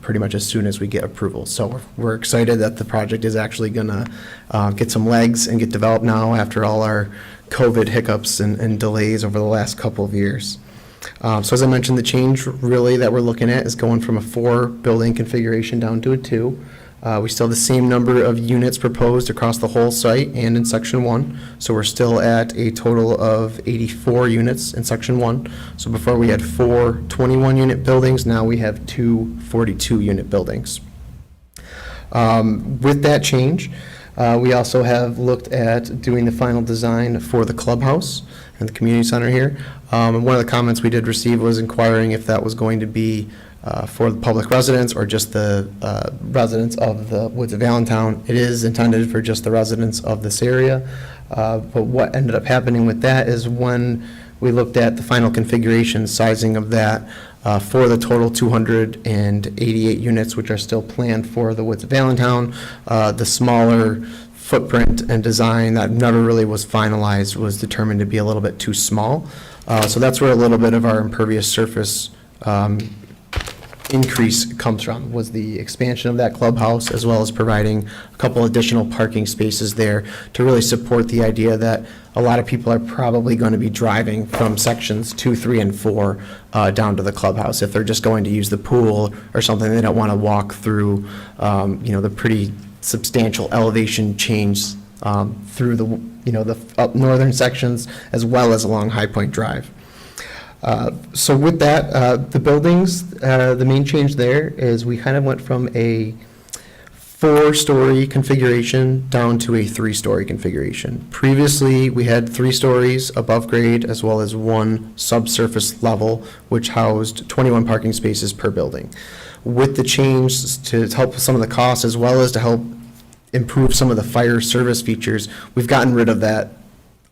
Pretty much as soon as we get approval. So we're excited that the project is actually going to get some legs and get developed now after all our COVID hiccups and delays over the last couple of years. So as I mentioned, the change really that we're looking at is going from a 4-building configuration down to a 2. We still have the same number of units proposed across the whole site and in Section 1. So we're still at a total of 84 units in Section 1. So before we had 4 21-unit buildings, now we have 2 42-unit buildings. With that change, we also have looked at doing the final design for the clubhouse and the community center here. And one of the comments we did receive was inquiring if that was going to be for the public residents or just the residents of the Woods of Valentine. It is intended for just the residents of this area. But what ended up happening with that is when we looked at the final configuration sizing of that, for the total 288 units, which are still planned for the Woods of Allentown. The smaller footprint and design that never really was finalized was determined to be a little bit too small. So that's where a little bit of our impervious surface increase comes from, was the expansion of that clubhouse, as well as providing a couple additional parking spaces there to really support the idea that a lot of people are probably going to be driving from sections 2, 3, and 4 down to the clubhouse. If they're just going to use the pool or something, they don't want to walk through, the pretty substantial elevation change through the up northern sections, as well as along High Point Drive. So with that, the buildings, the main change there is we kind of went from a 4-story configuration down to a 3-story configuration. Previously, we had 3 stories above grade as well as 1 subsurface level, which housed 21 parking spaces per building. With the change to help with some of the costs, as well as to help improve some of the fire service features, we've gotten rid of that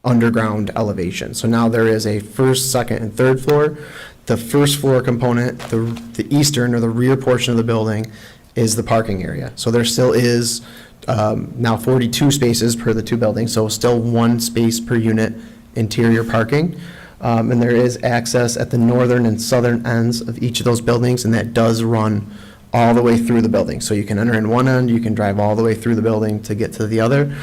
underground elevation. So now there is a first, second, and third floor. The first floor component, the eastern or the rear portion of the building, is the parking area. So there still is now 42 spaces per the 2 buildings, so still 1 space per unit interior parking. And there is access at the northern and southern ends of each of those buildings, and that does run all the way through the building. So you can enter in one end, you can drive all the way through the building to get to the other.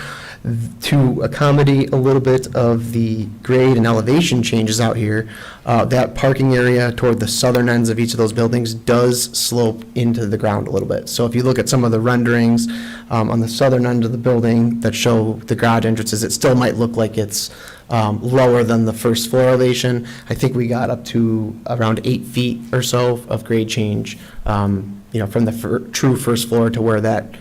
To accommodate a little bit of the grade and elevation changes out here, that parking area toward the southern ends of each of those buildings does slope into the ground a little bit. So if you look at some of the renderings on the southern end of the building that show the garage entrances, it still might look like it's lower than the first floor elevation. I think we got up to around 8 feet or so of grade change, from the true first floor to where that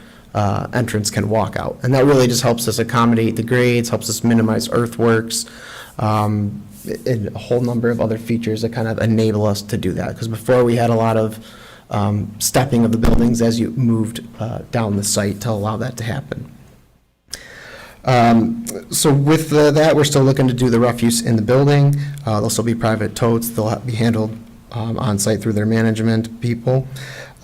entrance can walk out. And that really just helps us accommodate the grades, helps us minimize earthworks, and a whole number of other features that kind of enable us to do that. Because before we had a lot of stepping of the buildings as you moved down the site to allow that to happen. So with that, we're still looking to do the refuse in the building. They'll still be private totes. They'll be handled on site through their management people.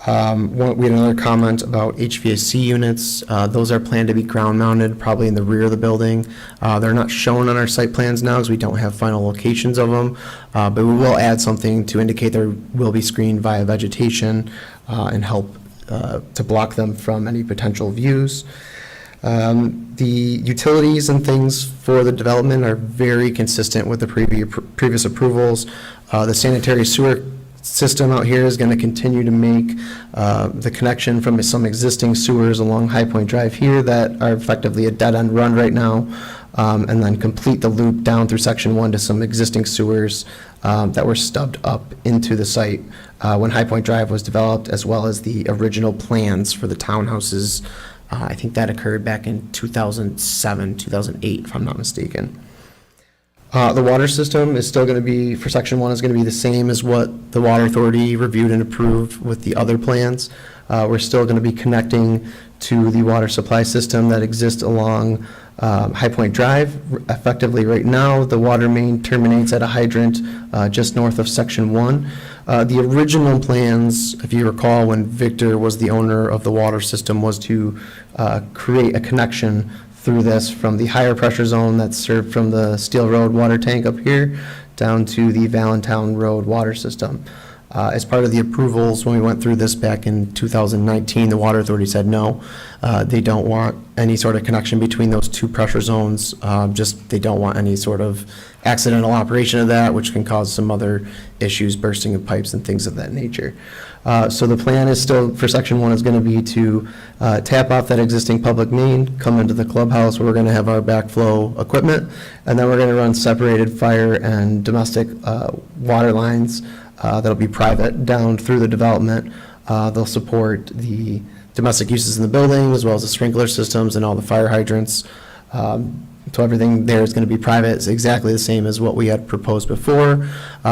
We had another comment about HVAC units. Those are planned to be ground mounted, probably in the rear of the building. They're not shown on our site plans now because we don't have final locations of them, but we will add something to indicate there will be screened via vegetation and help to block them from any potential views. The utilities and things for the development are very consistent with the previous approvals. The sanitary sewer system out here is going to continue to make the connection from some existing sewers along High Point Drive here that are effectively a dead-end run right now, and then complete the loop down through Section 1 to some existing sewers that were stubbed up into the site when High Point Drive was developed, as well as the original plans for the townhouses. I think that occurred back in 2007, 2008, if I'm not mistaken. The water system is still going to be, for Section 1, is going to be the same as what the Water Authority reviewed and approved with the other plans. We're still going to be connecting to the water supply system that exists along High Point Drive. Effectively, right now, the water main terminates at a hydrant just north of Section 1. The original plans, if you recall, when Victor was the owner of the water system, was to create a connection through this from the higher pressure zone that's served from the Steel Road water tank up here down to the Valentine Road water system. As part of the approvals, when we went through this back in 2019, the Water Authority said no. They don't want any sort of connection between those 2 pressure zones. They don't want any sort of accidental operation of that, which can cause some other issues, bursting of pipes and things of that nature. So the plan is still, for Section 1, is going to be to tap off that existing public main, come into the clubhouse where we're going to have our backflow equipment, and then we're going to run separated fire and domestic water lines that'll be private down through the development. They'll support the domestic uses in the building, as well as the sprinkler systems and all the fire hydrants. So everything there is going to be private. It's exactly the same as what we had proposed before.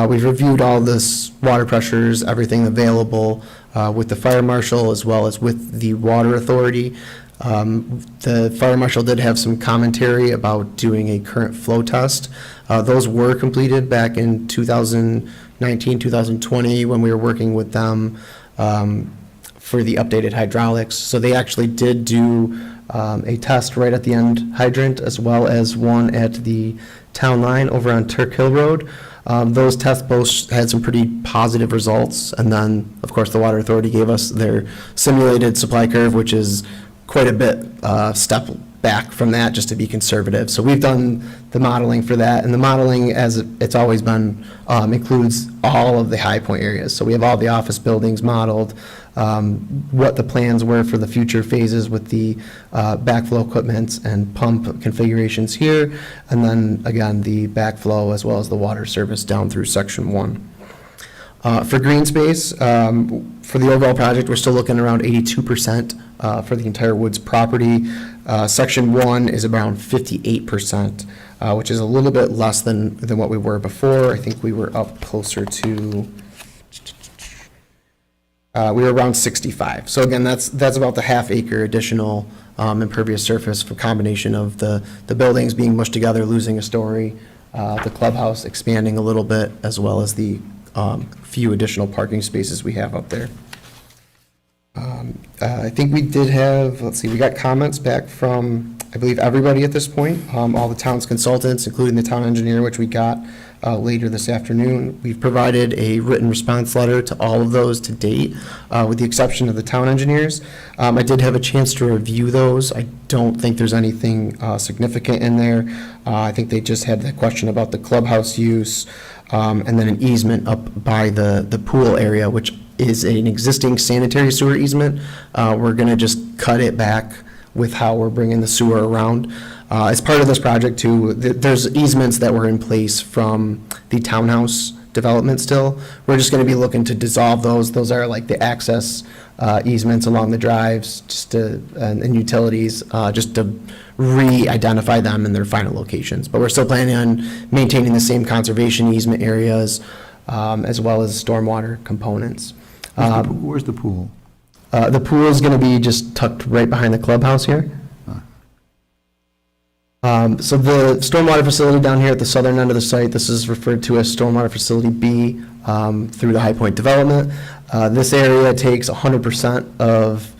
We've reviewed all this water pressures, everything available with the fire marshal as well as with the Water Authority. The fire marshal did have some commentary about doing a current flow test. Those were completed back in 2019 2019, 2020, when we were working with them for the updated hydraulics. So they actually did do a test right at the end hydrant, as well as one at the town line over on Turk Hill Road. Those tests both had some pretty positive results, and then, of course, the Water Authority gave us their simulated supply curve, which is quite a bit step back from that, just to be conservative. So we've done the modeling for that, and the modeling, as it's always been, includes all of the high point areas. So we have all the office buildings modeled, what the plans were for the future phases with the backflow equipment and pump configurations here, and then, again, the backflow as well as the water service down through section 1. For green space, for the overall project, we're still looking around 82% for the entire Woods property. Section 1 is around 58%, which is a little bit less than what we were before. I think we were up closer to, we were around 65. So again, that's about the half-acre additional impervious surface for combination of the buildings being mushed together, losing a story, the clubhouse expanding a little bit, as well as the few additional parking spaces we have up there. I think we did have, let's see, we got comments back from, I believe, everybody at this point, all the town's consultants, including the town engineer, which we got later this afternoon. We've provided a written response letter to all of those to date, with the exception of the town engineers. I did have a chance to review those. I don't think there's anything significant in there. I think they just had the question about the clubhouse use, and then an easement up by the pool area, which is an existing sanitary sewer easement. We're going to just cut it back with how we're bringing the sewer around. As part of this project, too, there's easements that were in place from the townhouse development still. We're just going to be looking to dissolve those. Those are like the access easements along the drives, just to, and utilities, just to re-identify them in their final locations. But we're still planning on maintaining the same conservation easement areas, as well as stormwater components. Where's the pool? The pool is going to be just tucked right behind the clubhouse here. So the stormwater facility down here at the southern end of the site, this is referred to as Stormwater Facility B through the High Point development. This area takes 100% of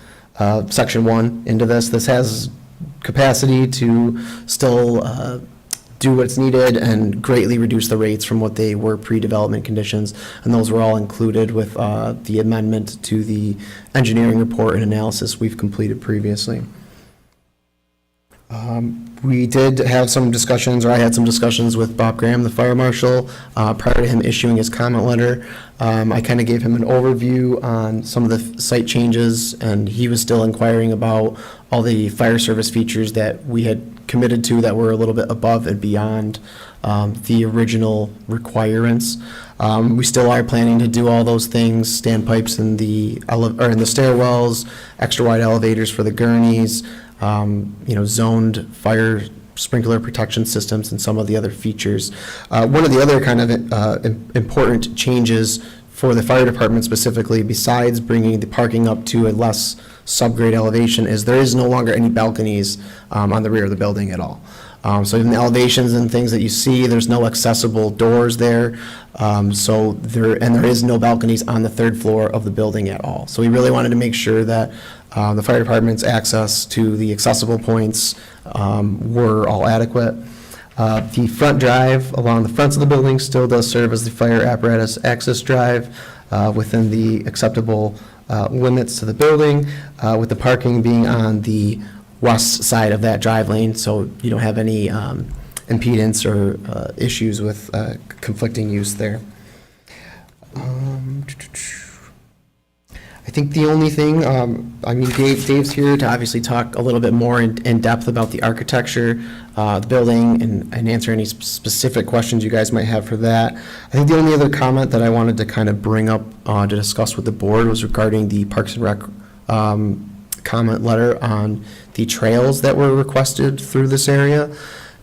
Section 1 into this. This has capacity to still do what's needed and greatly reduce the rates from what they were pre-development conditions. And those were all included with the amendment to the engineering report and analysis we've completed previously. We did have some discussions, or I had some discussions with Bob Graham, the fire marshal, prior to him issuing his comment letter. I kind of gave him an overview on some of the site changes, and he was still inquiring about all the fire service features that we had committed to that were a little bit above and beyond the original requirements. We still are planning to do all those things, standpipes in the stairwells, extra wide elevators for the gurneys, zoned fire sprinkler protection systems and some of the other features. One of the other kind of important changes for the fire department specifically, besides bringing the parking up to a less subgrade elevation, is there is no longer any balconies on the rear of the building at all. So in the elevations and things that you see, there's no accessible doors there. There is no balconies on the third floor of the building at all. So we really wanted to make sure that the fire department's access to the accessible points were all adequate. The front drive along the fronts of the building still does serve as the fire apparatus access drive within the acceptable limits to the building, with the parking being on the west side of that drive lane, so you don't have any impedance or issues with conflicting use there. I think the only thing, Dave's here to obviously talk a little bit more in depth about the architecture, the building, and answer any specific questions you guys might have for that. I think the only other comment that I wanted to kind of bring up to discuss with the board was regarding the Parks and Rec comment letter on the trails that were requested through this area.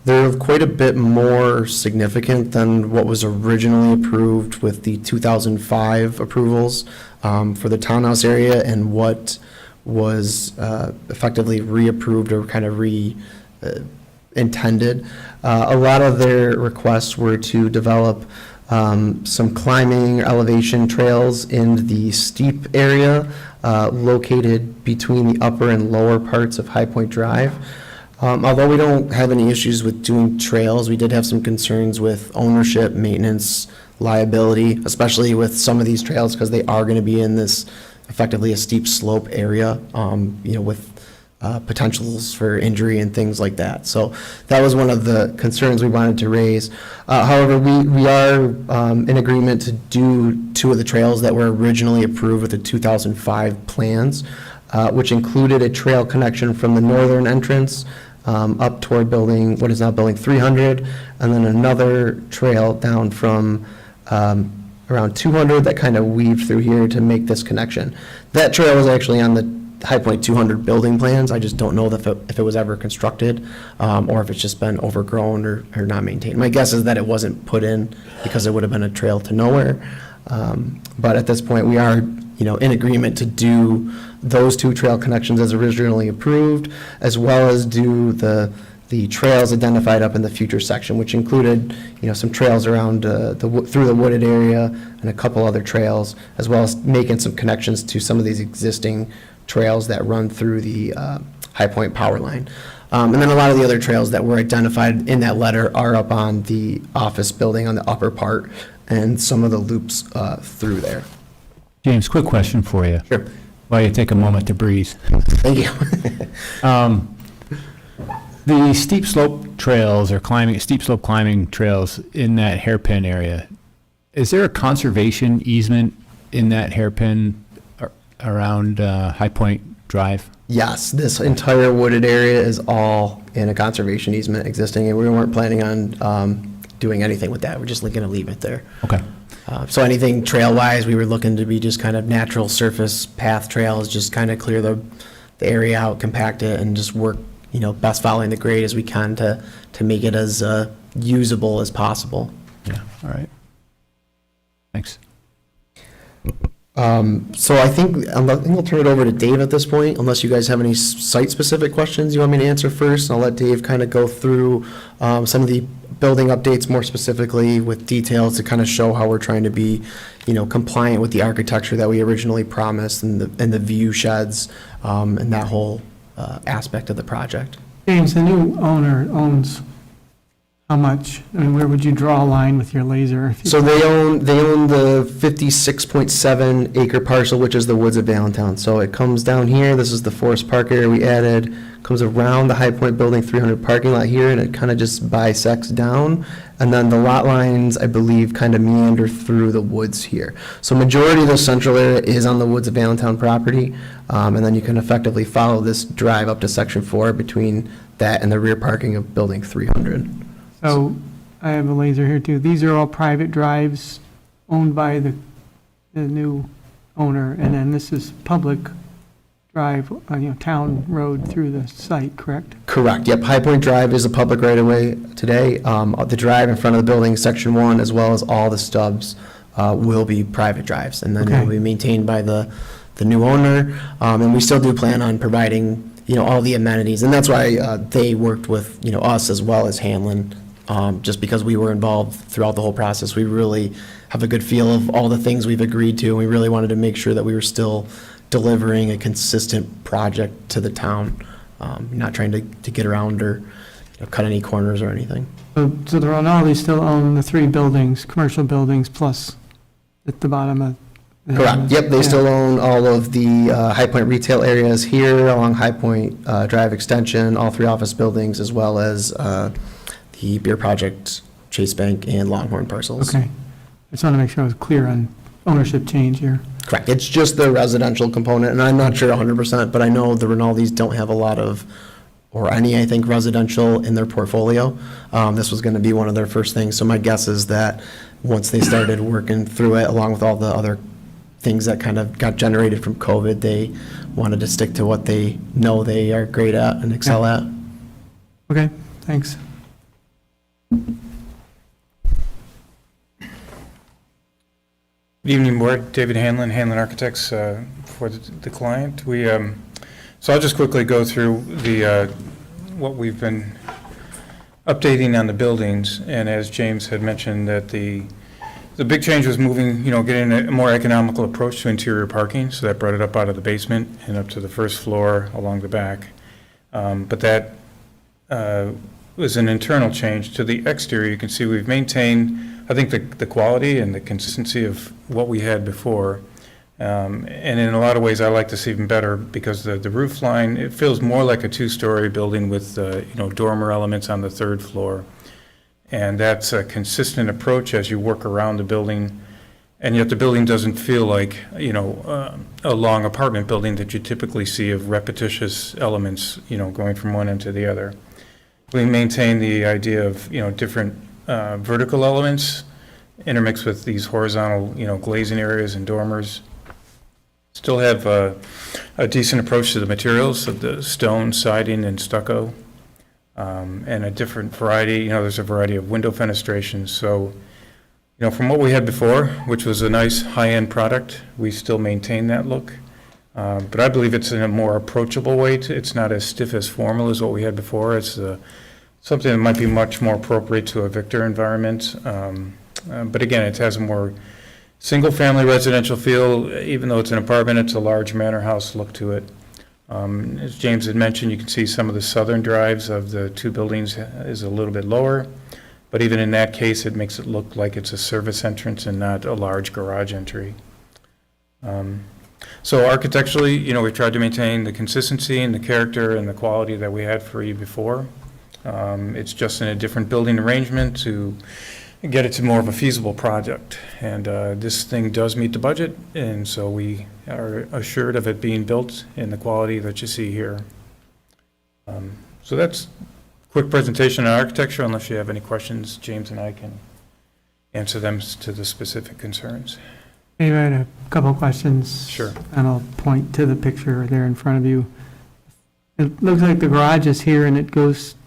They're quite a bit more significant than what was originally approved with the 2005 approvals for the townhouse area, and what was effectively reapproved or kind of intended. A lot of their requests were to develop some climbing elevation trails in the steep area located between the upper and lower parts of High Point Drive. Although we don't have any issues with doing trails, we did have some concerns with ownership, maintenance, liability, especially with some of these trails because they are going to be in this effectively a steep slope area, with potentials for injury and things like that. So that was one of the concerns we wanted to raise. However, we are in agreement to do 2 of the trails that were originally approved with the 2005 plans, which included a trail connection from the northern entrance up toward what is now building 300, and then another trail down from around 200 that kind of weaved through here to make this connection. That trail was actually on the High Point 200 building plans. I just don't know if it was ever constructed or if it's just been overgrown or not maintained. My guess is that it wasn't put in because it would have been a trail to nowhere. But at this point, we are in agreement to do those 2 trail connections as originally approved, as well as do the trails identified up in the future section, which included, some trails around through the wooded area and a couple other trails, as well as making some connections to some of these existing trails that run through the High Point power line. And then a lot of the other trails that were identified in that letter are up on the office building on the upper part and some of the loops through there. James, quick question for you. Sure. While you take a moment to breathe. Thank you. The steep slope trails or steep slope climbing trails in that hairpin area, is there a conservation easement in that hairpin around High Point Drive? Yes, this entire wooded area is all in a conservation easement existing, and we weren't planning on doing anything with that. We're just going to leave it there. Okay. So anything trail-wise, we were looking to be just kind of natural surface path trails, just kind of clear the area out, compact it, and just work, best following the grade as we can to make it as usable as possible. Yeah, all right. Thanks. So I think we'll turn it over to Dave at this point, unless you guys have any site-specific questions you want me to answer first. I'll let Dave kind of go through some of the building updates more specifically with details to kind of show how we're trying to be, compliant with the architecture that we originally promised and the view sheds and that whole aspect of the project. James, the new owner owns how much? I mean, where would you draw a line with your laser? So they own the 56.7 acre parcel, which is the Woods of Allentown. So it comes down here. This is the Forest Park area we added. Comes around the High Point Building 300 parking lot here, and it kind of just bisects down. And then the lot lines, I believe, kind of meander through the woods here. So majority of the central area is on the Woods of Allentown property. And then you can effectively follow this drive up to Section 4 between that and the rear parking of Building 300. So I have a laser here too. These are all private drives owned by the new owner, and then this is public drive, town road through the site, correct? Correct, yep. High Point Drive is a public right-of-way today. The drive in front of the building, Section 1, as well as all the stubs will be private drives, and then Okay. they'll be maintained by the new owner. And we still do plan on providing, all the amenities, and that's why they worked with, us as well as Hanlon. Just because we were involved throughout the whole process, we really have a good feel of all the things we've agreed to, and we really wanted to make sure that we were still delivering a consistent project to the town, not trying to get around or cut any corners or anything. So the Rinaldi still own the 3 buildings, commercial buildings, plus at the bottom of. Correct, yep, they Yeah. still own all of the High Point retail areas here along High Point Drive Extension, all 3 office buildings, as well as the Beer Project, Chase Bank, and Longhorn parcels. Okay. I just want to make sure I was clear on ownership change here. Correct, it's just the residential component, and I'm not sure 100%, but I know the Rinaldis don't have a lot of, or any, I think, residential in their portfolio. This was going to be one of their first things, so my guess is that once they started working through it, along with all the other things that kind of got generated from COVID, they wanted to stick to what they know they are great at and excel at. Okay, thanks. Good evening, Board. David Hanlon, Hanlon Architects, for the client. So I'll just quickly go through what we've been updating on the buildings, and as James had mentioned, that the the big change was moving, getting a more economical approach to interior parking, so that brought it up out of the basement and up to the first floor along the back. But that was an internal change. To the exterior, you can see we've maintained, I think, the quality and the consistency of what we had before. And in a lot of ways, I like this even better because the roof line, it feels more like a two-story building with, dormer elements on the third floor. And that's a consistent approach as you work around the building. And yet the building doesn't feel like, a long apartment building that you typically see of repetitious elements, going from one end to the other. We maintain the idea of, different vertical elements intermixed with these horizontal, glazing areas and dormers. Still have a decent approach to the materials of the stone, siding, and stucco, and a different variety. There's a variety of window fenestrations. So, from what we had before, which was a nice high-end product, we still maintain that look. But I believe it's in a more approachable way. It's not as stiff as formal as what we had before. It's something that might be much more appropriate to a Victor environment. But again, it has a more single-family residential feel. Even though it's an apartment, it's a large manor house look to it. As James had mentioned, you can see some of the southern drives of the two buildings is a little bit lower. But even in that case, it makes it look like it's a service entrance and not a large garage entry. So architecturally, we tried to maintain the consistency and the character and the quality that we had for you before. It's just in a different building arrangement to get it to more of a feasible project. And this thing does meet the budget, and so we are assured of it being built in the quality that you see here. So that's a quick presentation on architecture. Unless you have any questions, James and I can answer them to the specific concerns. Maybe I had a couple of questions. Sure. And I'll point to the picture there in front of you. It looks like the garage is here and it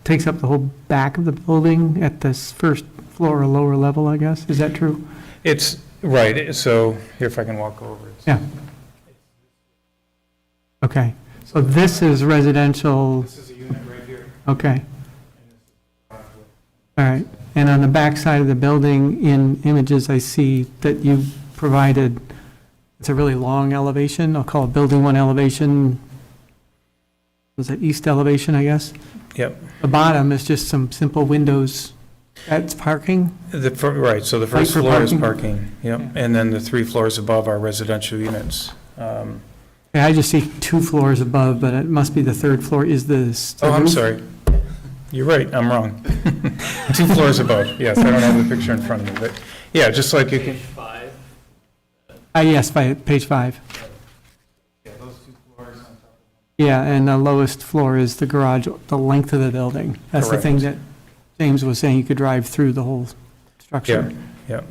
takes up the whole back of the building at this first floor or lower level, I guess. Is that true? It's, right, so here if I can walk over. Yeah. Okay, so this is residential. This is a unit right here. Okay. All right, and on the back side of the building, in images, I see that you provided, it's a really long elevation. I'll call it building one elevation. Was it east elevation, I guess? Yep. The bottom is just some simple windows. That's parking? Right, so the Right first for floor is parking? parking, yep, Yeah. and then the 3 floors above are residential units. Yeah, I just see 2 floors above, but it must be the third floor is the Oh, I'm roof? sorry. You're right, I'm wrong. 2 floors above, yes, I don't have the picture in front of me, but, yeah, just like you can. Yes, page 5. Yeah, those 2 floors on top of Yeah, and the lowest floor is the garage, the length of the building. That's the thing that James was saying, you could drive through the whole structure. Yeah.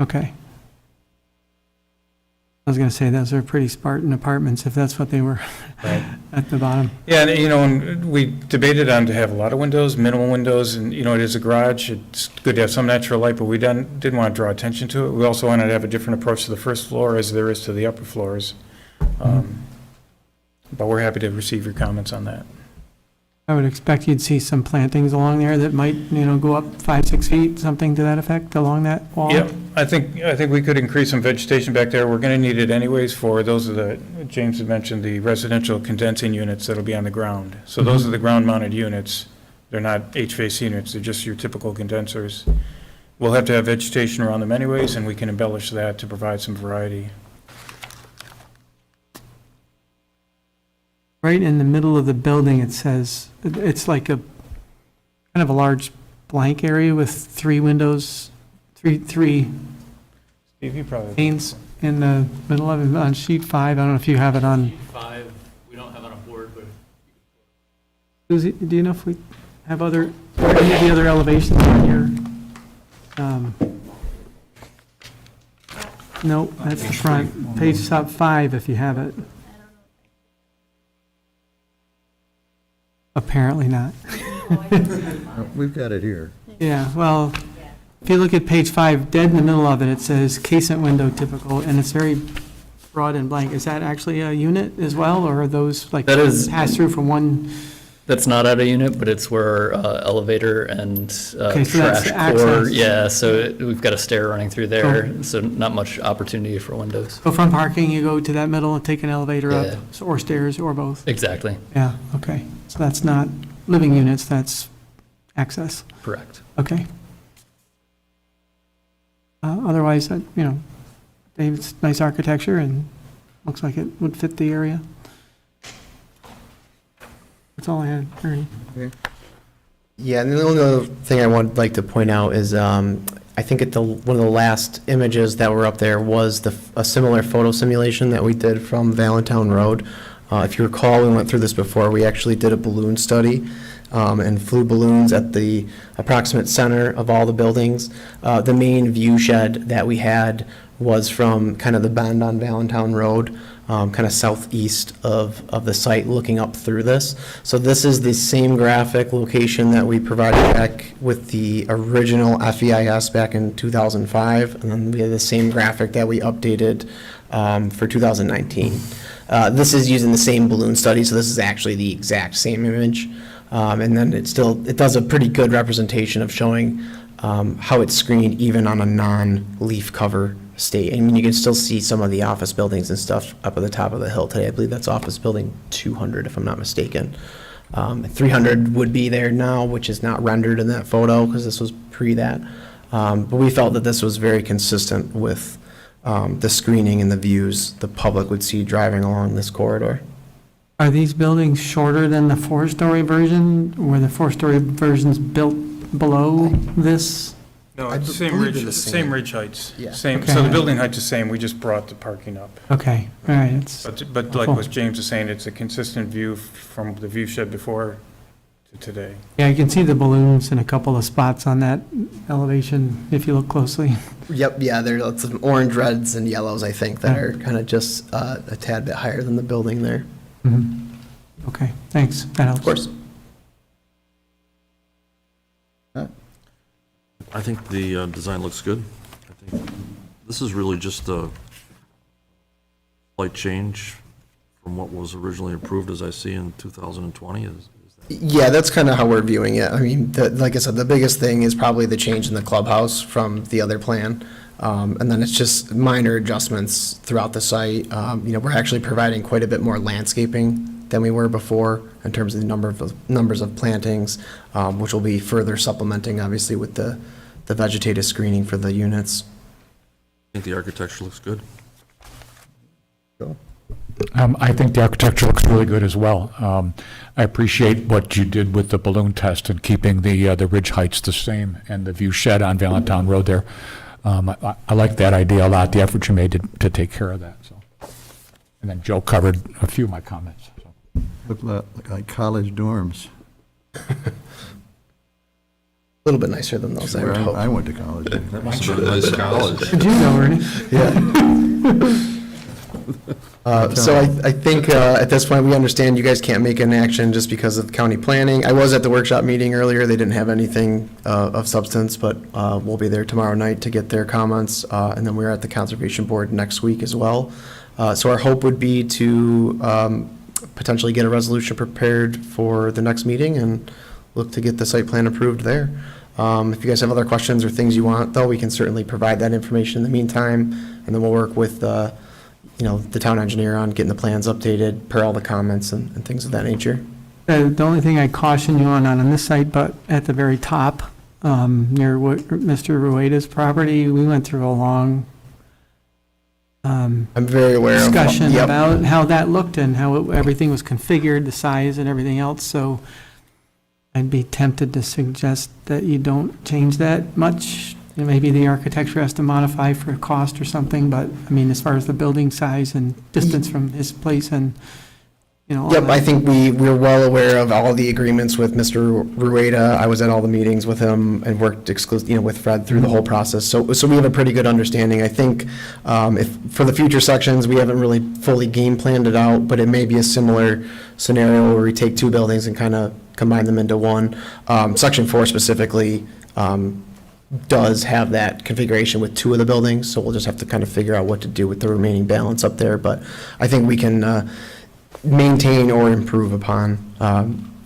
Okay. I was going to say, those are pretty Spartan apartments, if that's what they were at the bottom. Yeah, and, we debated on to have a lot of windows, minimal windows, and, it is a garage. It's good to have some natural light, but we didn't want to draw attention to it. We also wanted to have a different approach to the first floor as there is to the upper floors. But we're happy to receive your comments on that. I would expect you'd see some plantings along there that might, go up 5, 6 feet, something to that effect, along that wall. Yep, I think we could increase some vegetation back there. We're going to need it anyways for, those are James had mentioned, the residential condensing units that'll be on the ground. So those are the ground-mounted units. They're not HVAC units, they're just your typical condensers. We'll have to have vegetation around them anyways, and we can embellish that to provide some variety. Right in the middle of the building, it says, it's like a, kind of a large blank area with 3 windows, three Steve, you probably. panes in the middle of it on sheet 5. I don't know if you have it on. Sheet 5, we don't have on a board, but Suzie, do you know if we have other, or any of the other elevations on your? No, that's the front. Page top 5, if you have it. Apparently not. We've got it here. Yeah, well, if you look at page 5, dead in the middle of it, it says casement window typical, and it's very broad and blank. Is that actually a unit as well, or are those like That is- pass through from one That's not out of unit, but it's where elevator and Okay, so that's trash core. access. Yeah, so we've got a stair running through there, so not much opportunity for windows. So from parking, you go to that middle and take an elevator Yeah. up, so- or stairs, or both? Exactly, Yeah, okay. So that's not living units, that's access. correct. Okay. Otherwise, David's nice architecture and looks like it would fit the area. That's all I had, Ernie. Yeah, and the only other thing I would like to point out is, I think one of the last images that were up there was a similar photo simulation that we did from Valentine Road. If you recall, we went through this before, we actually did a balloon study, and flew balloons at the approximate center of all the buildings. The main view shed that we had was from kind of the bend on Valentine Road, kind of southeast of the site, looking up through this. So this is the same graphic location that we provided back with the original FEIS back in 2005, and then we have the same graphic that we updated for 2019. This is using the same balloon study, so this is actually the exact same image. And then it does a pretty good representation of showing how it's screened even on a non-leaf cover state. I mean, you can still see some of the office buildings and stuff up at the top of the hill today. I believe that's office building 200, if I'm not mistaken. 300 would be there now, which is not rendered in that photo because this was pre that. But we felt that this was very consistent with the screening and the views the public would see driving along this corridor. Are these buildings shorter than the four-story version? Were the four-story versions built below this? No, I it's same believe ridge, they're the same same. ridge heights. Yeah. Same, Okay. so the building height's the same, we just brought the parking up. Okay, all right, it's, But like what James is saying, it's a consistent view from the view shed before to today. yeah, you can see the balloons in a couple of spots on that elevation if you look closely. Yep, yeah, there's some orange, reds, and yellows, I think, that are kind of just a tad bit higher than the building there. Mhm. Okay, thanks, that helps. Of course. I think the design looks good. I think this is really just a slight change from what was originally approved, as I see in 2020. Is that? Yeah, that's kind of how we're viewing it. I mean, like I said, the biggest thing is probably the change in the clubhouse from the other plan. And then it's just minor adjustments throughout the site. We're actually providing quite a bit more landscaping than we were before in terms of the numbers of plantings, which will be further supplementing, obviously, with the vegetative screening for the units. I think the architecture looks good. I think the architecture looks really good as well. I appreciate what you did with the balloon test and keeping the ridge heights the same and the view shed on Valentine Road there. I like that idea a lot, the effort you made to take care of that. So, and then Joe covered a few of my comments. So. Look like college dorms. A little bit nicer than those, I would hope. I went to college. That must have been a nice college. Did you go, Ernie? So I think at this point, we understand you guys can't make an action just because of county planning. I was at the workshop meeting earlier. They didn't have anything of substance, but we'll be there tomorrow night to get their comments. And then we're at the Conservation Board next week as well. So our hope would be to potentially get a resolution prepared for the next meeting and look to get the site plan approved there. If you guys have other questions or things you want, though, we can certainly provide that information in the meantime, and then we'll work with the town engineer on getting the plans updated per all the comments and things of that nature. The only thing I caution you on this site, but at the very top, near Mr. Rueda's property, we went through a long I'm very aware discussion of, yep. about how that looked and how everything was configured, the size and everything else, so I'd be tempted to suggest that you don't change that much. Maybe the architecture has to modify for cost or something, but, I mean, as far as the building size and distance from his place and, all Yep, that. I think we're well aware of all the agreements with Mr. Rueda. I was at all the meetings with him and worked exclusively, with Fred through the whole process. So we have a pretty good understanding. I think if for the future sections, we haven't really fully game planned it out, but it may be a similar scenario where we take two buildings and kind of combine them into one. Section 4 specifically does have that configuration with two of the buildings, so we'll just have to kind of figure out what to do with the remaining balance up there. But I think we can maintain or improve upon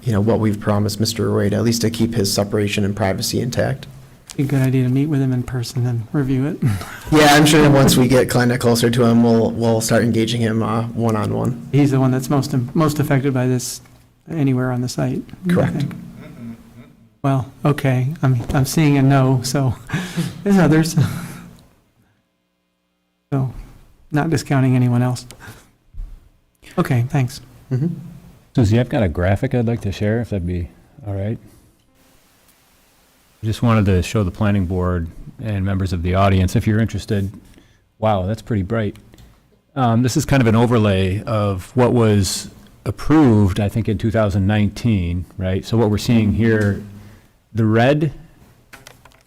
what we've promised Mr. Roy, at least to keep his separation and privacy intact. Be a good idea to meet with him in person and review it. Yeah, I'm sure once we get kind of closer to him, we'll start engaging him one-on-one. He's the one that's most affected by this anywhere on the site. I Correct. think. Well, okay, I'm seeing a no, so there's others. So, not discounting anyone else. Okay, thanks. Suzie, I've got a graphic I'd like to share, if that'd be all right. Just wanted to show the planning board and members of the audience, if you're interested. Wow, that's pretty bright. This is kind of an overlay of what was approved, I think, in 2019, right? So what we're seeing here, the red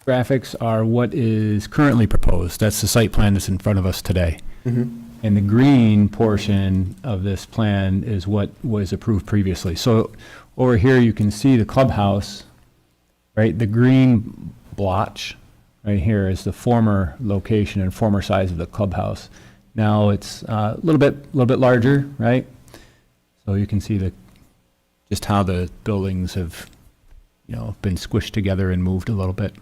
graphics are what is currently proposed. That's the site plan that's in front of us today. And the green portion of this plan is what was approved previously. So over here, you can see the clubhouse, right? The green blotch right here is the former location and former size of the clubhouse. Now it's a little bit larger, right? So you can see just how the buildings have, been squished together and moved a little bit.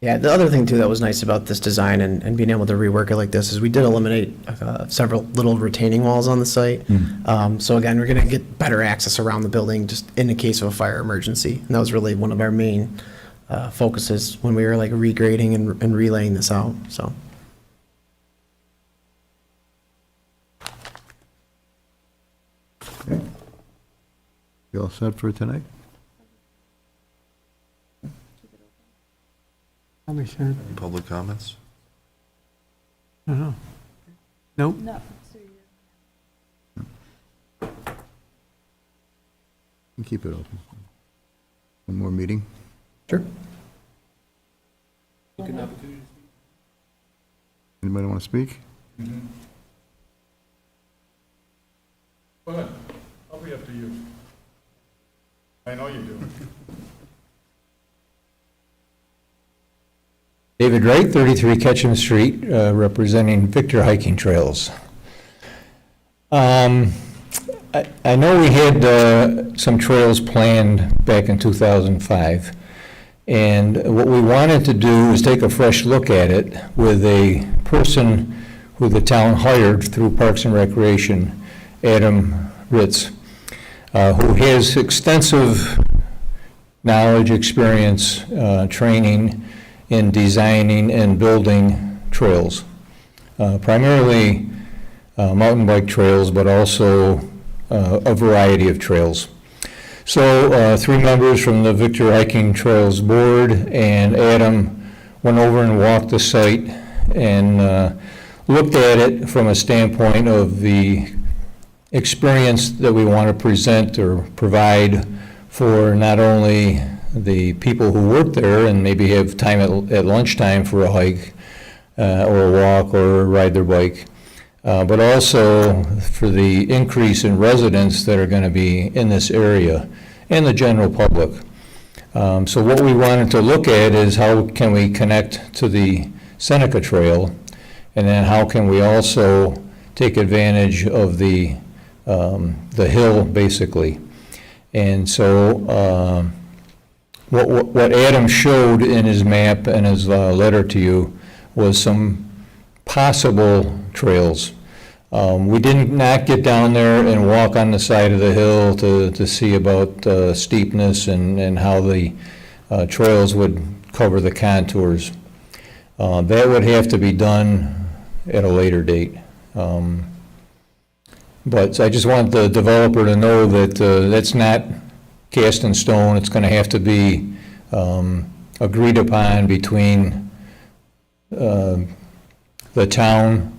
Yeah, the other thing too that was nice about this design and being able to rework it like this is we did eliminate several little retaining walls on the site. So again, we're going to get better access around the building just in the case of a fire emergency. And that was really one of our main focuses when we were like regrading and relaying this out, so. Okay. You all set for tonight? Probably should. Public comments? I don't know. Nope. You can keep it open. One more meeting? Sure. Anybody want to speak? Go ahead. I'll be up to you. I know you do. David Wright, 33 Ketchum Street, representing Victor Hiking Trails. I know we had some trails planned back in 2005, and what we wanted to do was take a fresh look at it with a person who the town hired through Parks and Recreation, Adam Ritz, who has extensive knowledge, experience, training in designing and building trails, primarily mountain bike trails, but also a variety of trails. So 3 members from the Victor Hiking Trails Board and Adam went over and walked the site and looked at it from a standpoint of the experience that we want to present or provide for not only the people who work there and maybe have time at lunchtime for a hike or a walk or ride their bike, but also for the increase in residents that are going to be in this area and the general public. So what we wanted to look at is how can we connect to the Seneca Trail, and then how can we also take advantage of the hill, basically. And so what Adam showed in his map and his letter to you was some possible trails. We did not get down there and walk on the side of the hill to see about steepness and how the trails would cover the contours. That would have to be done at a later date. But I just want the developer to know that that's not cast in stone. It's going to have to be agreed upon between the town,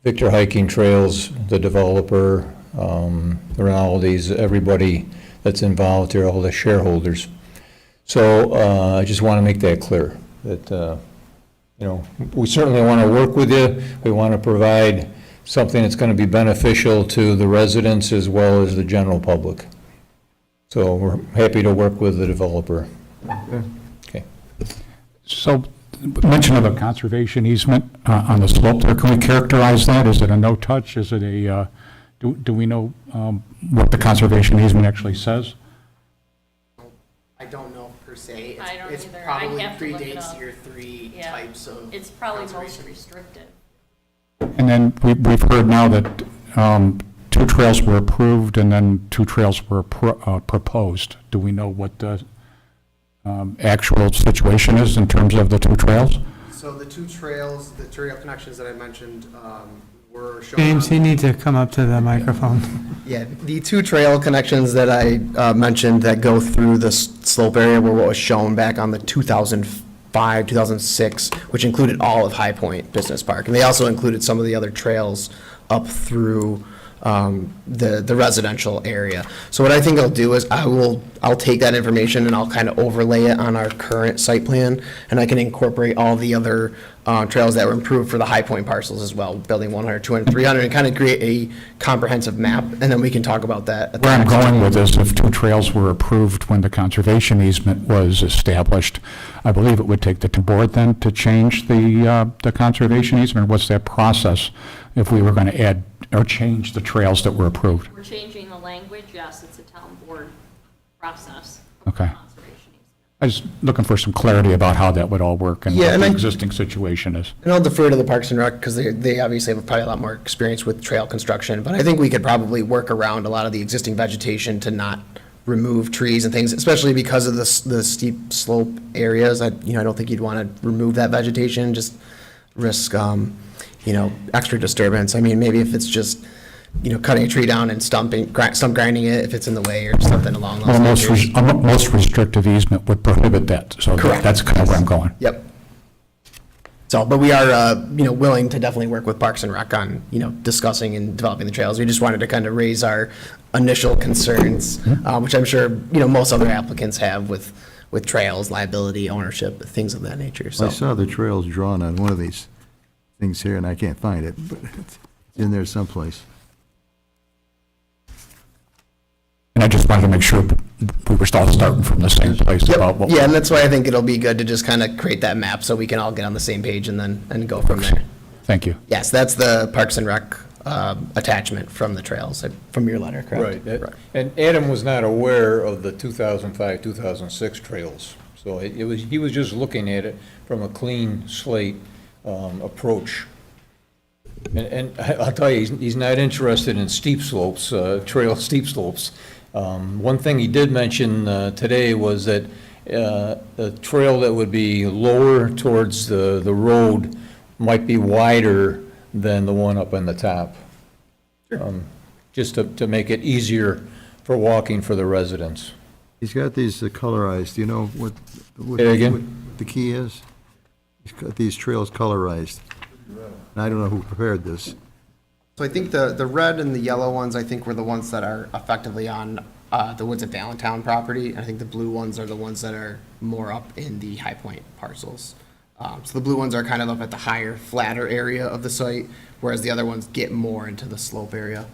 Victor Hiking Trails, the developer, Rinaldi's, everybody that's involved here, all the shareholders. So I just want to make that clear, that we certainly want to work with you. We want to provide something that's going to be beneficial to the residents as well as the general public. So we're happy to work with the developer. Okay. So, mention of a conservation easement on the slope there, can we characterize that? Is it a no-touch? Is it a, Do we know what the conservation easement actually says? I don't know per se. I don't It's either. I'd probably have to look it predates up. your three Yeah. types of. It's probably most conservation. restrictive. And then we've heard now that 2 trails were approved and then 2 trails were proposed. Do we know what the actual situation is in terms of the 2 trails? So the 2 trails, the trail connections that I mentioned were shown. James, on- you need to come up to the microphone. Yeah, the 2 trail connections that I mentioned that go through the slope area were what was shown back on the 2005, 2006, which included all of High Point Business Park. And they also included some of the other trails up through the residential area. So what I think I'll do is I'll take that information and I'll kind of overlay it on our current site plan, and I can incorporate all the other trails that were improved for the High Point parcels as well, building 100, 200, 300, and kind of create a comprehensive map, and then we can talk about that. at the Where I'm next going time. with this, if 2 trails were approved when the conservation easement was established, I believe it would take the board then to change the conservation easement. What's that process if we were going to add or change the trails that were approved? We're changing the language, yes, it's a town board process. Okay. I was looking for some clarity about how that would all work and Yeah, what and the I- existing situation is. And I'll defer to the Parks and Rec, because they obviously have probably a lot more experience with trail construction, but I think we could probably work around a lot of the existing vegetation to not remove trees and things, especially because of the steep slope areas. I don't think you'd want to remove that vegetation, just risk, extra disturbance. I mean, maybe if it's just, cutting a tree down and stump grinding it if it's in the way or something along those Well, lines. most restrictive easement would prohibit that, so Correct. that's kind of where I'm going. Yep. So, but we are, willing to definitely work with Parks and Rec on, discussing and developing the trails. We just wanted to kind of raise our initial concerns, which I'm sure, most other applicants have with trails, liability, ownership, things of that nature, so. I saw the trails drawn on one of these things here, and I can't find it, but it's in there someplace. And I just wanted to make sure we were all starting from the same place about what. Yeah, and that's why I think it'll be good to just kind of create that map so we can all get on the same page and go from there. Thank you. Yes, that's the Parks and Rec attachment from the trails, from your letter, correct? Right. And Adam was not aware of the 2005, 2006 trails. So he was just looking at it from a clean slate approach. And I'll tell you, he's not interested in steep slopes, steep slopes. One thing he did mention today was that a trail that would be lower towards the road might be wider than the one up on the top. Just to make it easier for walking for the residents. He's got these colorized, do you know what Say again? what the key is? He's got these trails colorized. And I don't know who prepared this. So I think the red and the yellow ones, I think, were the ones that are effectively on the Woods of Allentown property. And I think the blue ones are the ones that are more up in the High Point parcels. So the blue ones are kind of up at the higher, flatter area of the site, whereas the other ones get more into the slope area.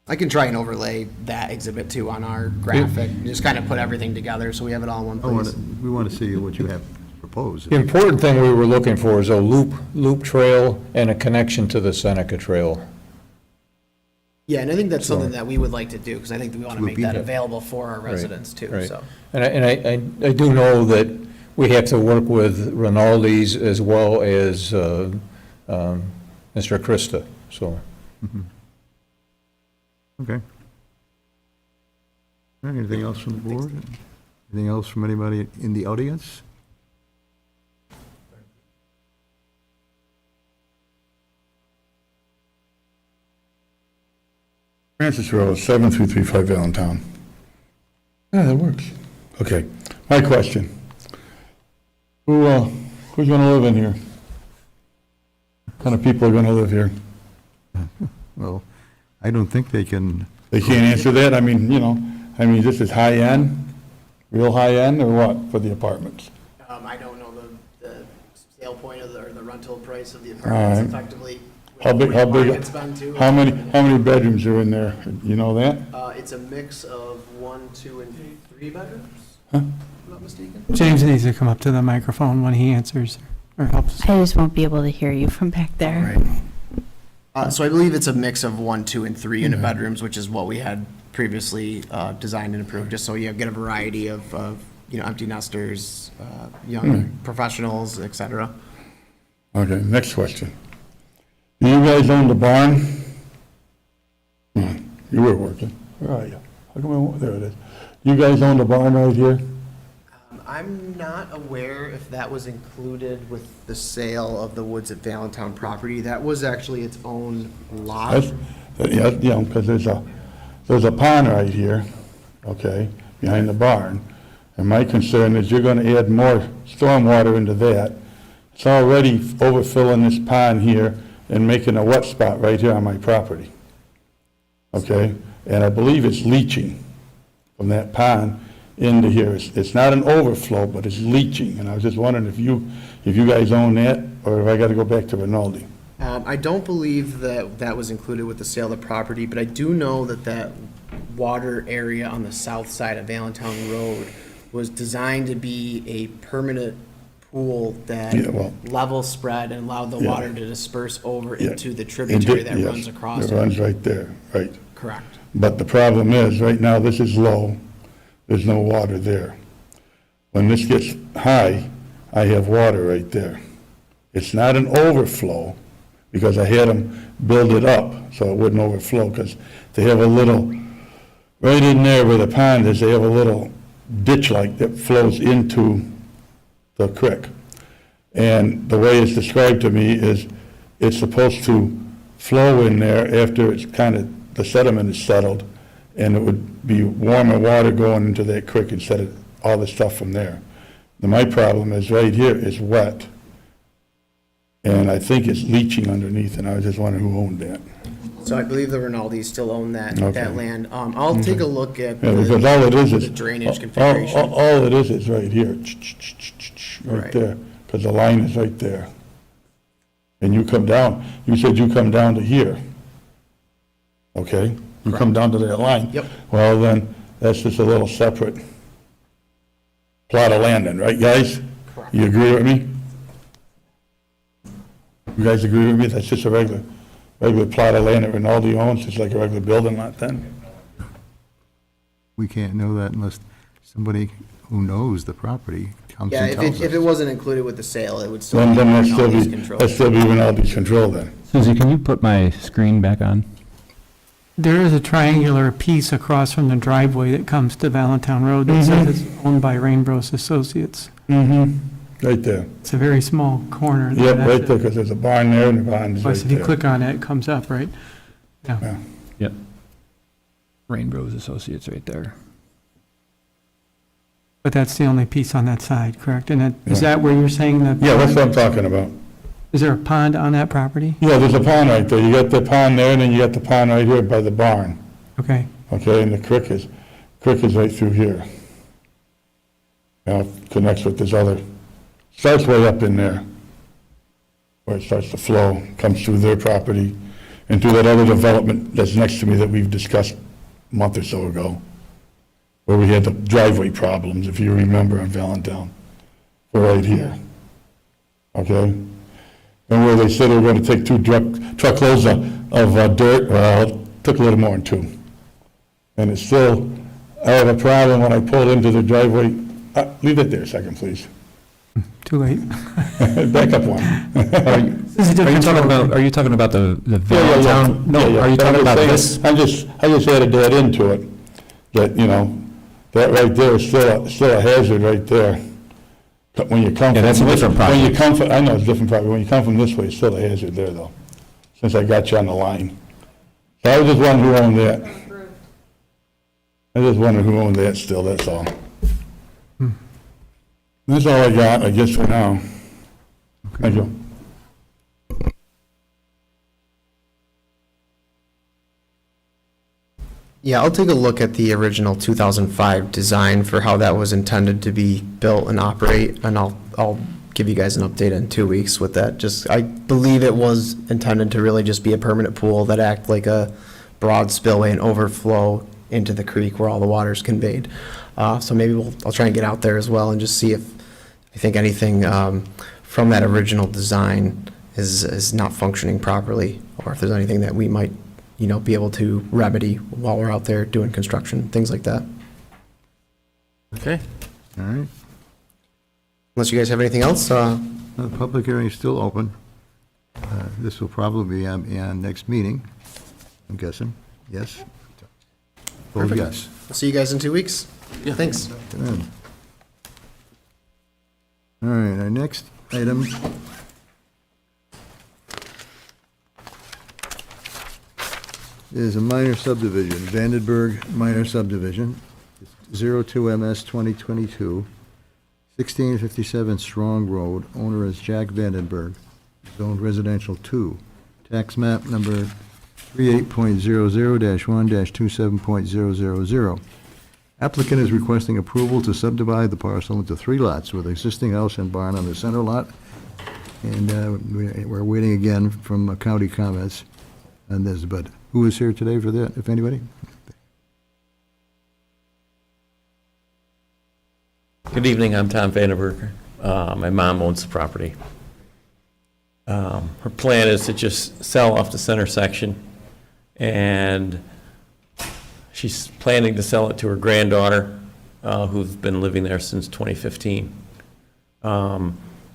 I can try and overlay that exhibit too on our graphic, just kind of put everything together so we have it all in one place. We want to see what you have proposed. The important thing we were looking for is a loop trail and a connection to the Seneca Trail. Yeah, and I think that's something that we would like to do, because I think that we want to make that Yeah. available for our residents too, Right. so. And I do know that we have to work with Rinaldi's as well as Mr. Krista, so. Okay. All right, anything else from the board? Anything else from anybody in the audience? Francis Road, 7335 Allentown. Yeah, that works. Okay, my question. Who's gonna live in here? What kind of people are gonna live here? Well, I don't think they can. They can't answer that? I mean, this is high end, real high end, or what, for the apartments? I don't know the sale point of or the rental price of the apartments effectively. How big, how many bedrooms are in there? You know that? It's a mix of 1, 2, and 3 bedrooms, if I'm not mistaken. James needs to come up to the microphone when he answers or helps. I just won't be able to hear you from back there. So I believe it's a mix of 1, 2, and 3 unit bedrooms, which is what we had previously designed and approved, just so you get a variety of empty nesters, young professionals, et cetera. Okay, next question. Do you guys own the barn? You were working. Where are you? How come there it is. You guys own the barn right here? I'm not aware if that was included with the sale of the Woods at Valentine property. That was actually its own lot. Yeah, because there's a pond right here, okay, behind the barn. And my concern is you're gonna add more stormwater into that. It's already overfilling this pond here and making a wet spot right here on my property. Okay, and I believe it's leaching from that pond into here. It's not an overflow, but it's leaching. And I was just wondering if you guys own that, or if I gotta go back to Rinaldi. I don't believe that was included with the sale of the property, but I do know that water area on the south side of Valentine Road was designed to be a permanent pool that level spread and allowed the water to disperse over into the tributary that runs across it. It runs right there, right. Correct. But the problem is, right now, this is low, there's no water there. When this gets high, I have water right there. It's not an overflow, because I had them build it up so it wouldn't overflow, because they have a little, right in there where the pond is, they have a little ditch-like that flows into the creek. And the way it's described to me is it's supposed to flow in there after it's kind of, the sediment is settled, and it would be warmer water going into that creek instead of all the stuff from there. Now, my problem is right here is wet, and I think it's leaching underneath, and I was just wondering who owned that. So I believe the Rinaldis still own that land. I'll take a look at Because all it is the drainage all configuration. it is right here, right there, because the line is right there. And you come down, you said you come down to here. Okay? You come down to that line. Yep. Well, then, that's just a little separate plot of land then, right, guys? Correct. You agree with me? You guys agree with me? That's just a regular plot of land that Rinaldi owns, just like a regular building lot then? We can't know that unless somebody who knows the property comes Yeah, and tells us. if it wasn't included with the sale, it would still Then be that'd still Rinaldi's be, control. that'd still be Rinaldi's control then. Suzie, can you put my screen back on? There is a triangular piece across from the driveway that comes to Valentine Road that says it's owned by Rainbros Associates. Right there. It's a very small corner. Yep, right there, because there's a barn there and the barn is right Plus, if you there. click on it, it comes up, right? Yeah. Yep. Rainbros Associates right there. But that's the only piece on that side, correct? And is that where you're saying that? Yeah, that's what I'm talking about. Is there a pond on that property? Yeah, there's a pond right there. You got the pond there, and then you got the pond right here by the barn. Okay. Okay, and the creek is right through here. Now, it connects with this other, starts way up in there, where it starts to flow, comes through their property, and through that other development that's next to me that we've discussed a month or so ago, where we had the driveway problems, if you remember, on Valentine. We're right here. Okay? And where they said they were going to take 2 truckloads of dirt, well, it took a little more than 2. And it's still, I have a problem when I pull into the driveway. Leave it there a second, please. Too late. Back up one. Are you talking about the Valentine? No, Are you talking about this? I just added that into it, that, that right there is still a hazard right there. But when you come from... that's a different When you project. come from, I know it's a different property. When you come from this way, it's still a hazard there, though, since I got you on the line. So I was just wondering who owned that. I just wondering who owned that still, that's all. That's all I got, I guess, for now. Thank you. Yeah, I'll take a look at the original 2005 design for how that was intended to be built and operate, and I'll give you guys an update in 2 weeks with that. I believe it was intended to really just be a permanent pool that act like a broad spillway and overflow into the creek where all the water is conveyed. So maybe I'll try and get out there as well and just see if I think anything from that original design is not functioning properly, or if there's anything that we might, be able to remedy while we're out there doing construction, things like that. Okay. All right. Unless you guys have anything else, The public hearing is still open. This will probably be on next meeting, I'm guessing. Yes? Vote Perfect. yes. I'll see you guys in 2 weeks. Yeah. Thanks. Good. All right, our next item is a minor subdivision, Vandenberg minor subdivision, 02MS 2022, 1657 Strong Road, owner is Jack Vandenberg, zoned residential 2, tax map number 38.00-1-27.000. Applicant is requesting approval to subdivide the parcel into 3 lots with existing house and barn on the center lot. And we're waiting again from county comments on this, but who is here today for that, if anybody? Good evening, I'm Tom Vandenberg. My mom owns the property. Her plan is to just sell off the center section, and she's planning to sell it to her granddaughter, who's been living there since 2015.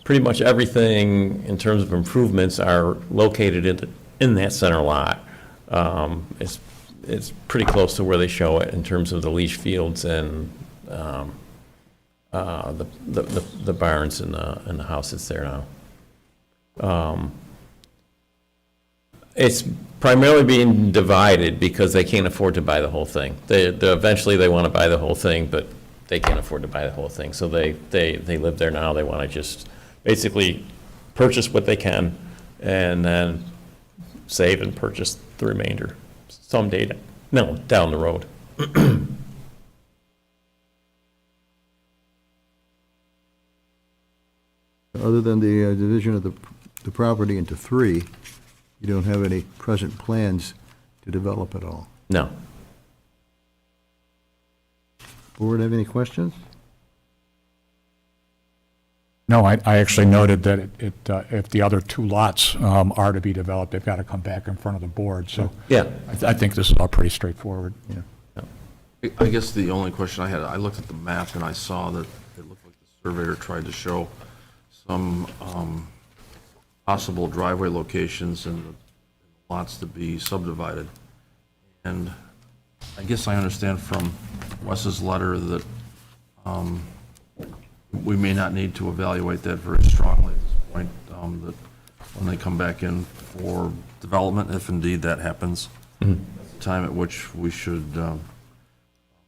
Pretty much everything in terms of improvements are located in that center lot. It's pretty close to where they show it in terms of the leach fields and the barns and the house that's there now. It's primarily being divided because they can't afford to buy the whole thing. Eventually they want to buy the whole thing, but they can't afford to buy the whole thing. So they live there now. They want to just basically purchase what they can and then save and purchase the remainder someday, down the road. Other than the division of the property into 3, you don't have any present plans to develop at all? No. Board have any questions? No, I actually noted that if the other 2 lots are to be developed, they've got to come back in front of the board, so. Yeah. I think this is all pretty straightforward. Yeah. I guess the only question I had, I looked at the map and I saw that it looked like the surveyor tried to show some possible driveway locations and the lots to be subdivided. And I guess I understand from Wes's letter that we may not need to evaluate that very strongly at this point, that when they come back in for development, if indeed that happens, that's the time at which we should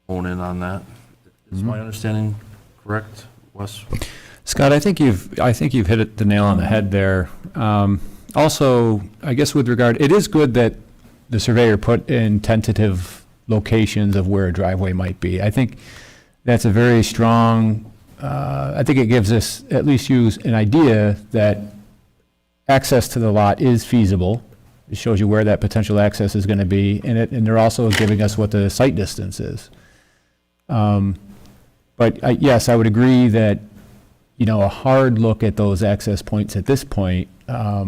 hone in on that. Is my understanding correct, Wes? Scott, I think you've hit the nail on the head there. Also, I guess with regard, it is good that the surveyor put in tentative locations of where a driveway might be. I think that's a very strong, I think it gives us, at least use an idea that access to the lot is feasible. It shows you where that potential access is going to be, and they're also giving us what the site distance is. But yes, I would agree that, a hard look at those access points at this point, they're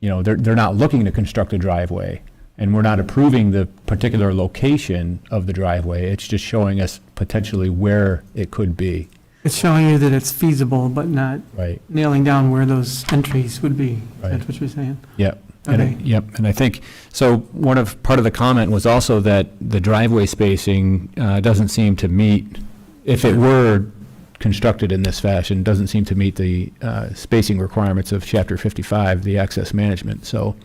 not looking to construct a driveway, and we're not approving the particular location of the driveway. It's just showing us potentially where it could be. It's showing you that it's feasible, but not Right. nailing down where those entries would be. Right. That's what you're saying? Yep. Okay. And I think, so part of the comment was also that the driveway spacing doesn't seem to meet, if it were constructed in this fashion, doesn't seem to meet the spacing requirements of Chapter 55, the access management. So,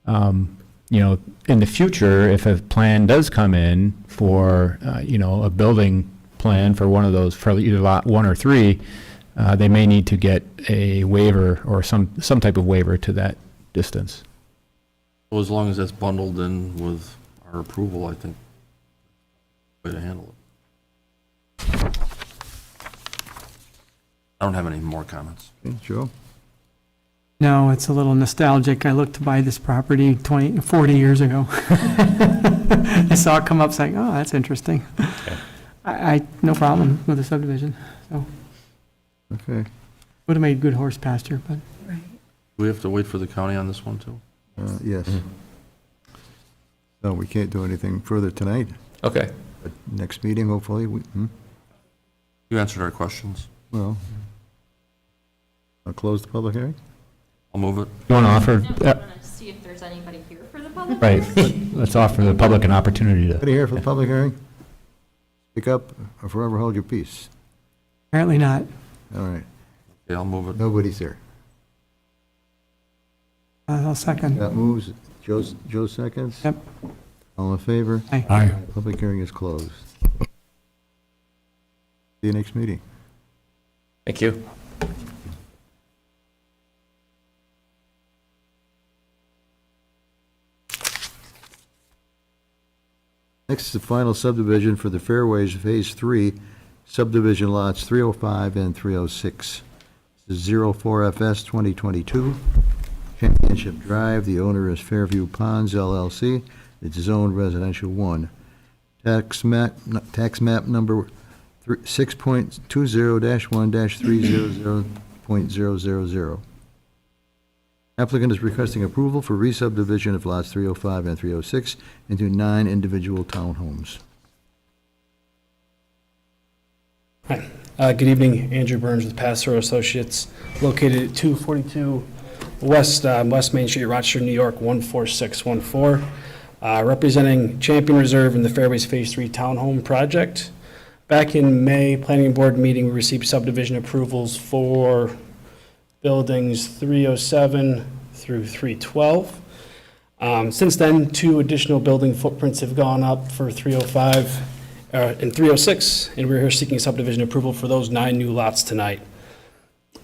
in the future, if a plan does come in for, a building plan for one of those, for either lot 1 or 3, they may need to get a waiver or some type of waiver to that distance. Well, as long as that's bundled in with our approval, I think way to handle it. I don't have any more comments. Okay, Joe? No, it's a little nostalgic. I looked to buy this property 40 years ago. I saw it come up saying, oh, that's interesting. I no problem with the subdivision, so. Okay. Would have made good horse pasture, but. we have to wait for the county on this one, too? Yes. So we can't do anything further tonight. Okay. But next meeting, hopefully, You answered our questions. well, I'll close the public hearing. I'll move it. You want to offer, See if there's anybody here for the public. right, let's offer the public an opportunity to. Anybody here for the public hearing? Speak up or forever hold your peace. Apparently not. All right, Okay, I'll move it. nobody's here. I'll second. That moves. Joe seconds? Yep. All in favor? Aye. Aye. Public hearing is closed. See you next meeting. Thank you. Next is the final subdivision for the Fairways Phase 3 subdivision lots 305 and 306. This is 04FS 2022, Championship Drive. The owner is Fairview Ponds LLC. It's zoned residential 1. Tax map number 6.20-1-300.000. Applicant is requesting approval for re-subdivision of lots 305 and 306 into 9 individual townhomes. Hi, good evening. Andrew Burns with Passero Associates, located at 242 West Main Street, Rochester, New York, 14614. Representing Champion Reserve in the Fairways Phase 3 Townhome Project. Back in May, Planning Board meeting, we received subdivision approvals for buildings 307 through 312. Since then, 2 additional building footprints have gone up for 305 and 306, and we're here seeking subdivision approval for those 9 new lots tonight.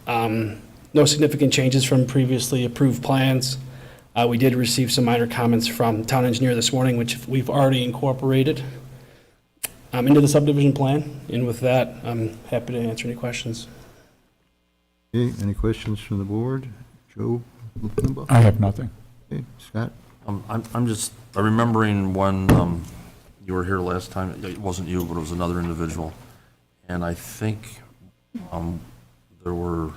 No significant changes from previously approved plans. We did receive some minor comments from town engineer this morning, which we've already incorporated into the subdivision plan, and with that, I'm happy to answer any questions. Okay, any questions from the board? Joe? I have nothing. Okay, Scott? I'm just remembering when you were here last time, it wasn't you, but it was another individual. And I think there were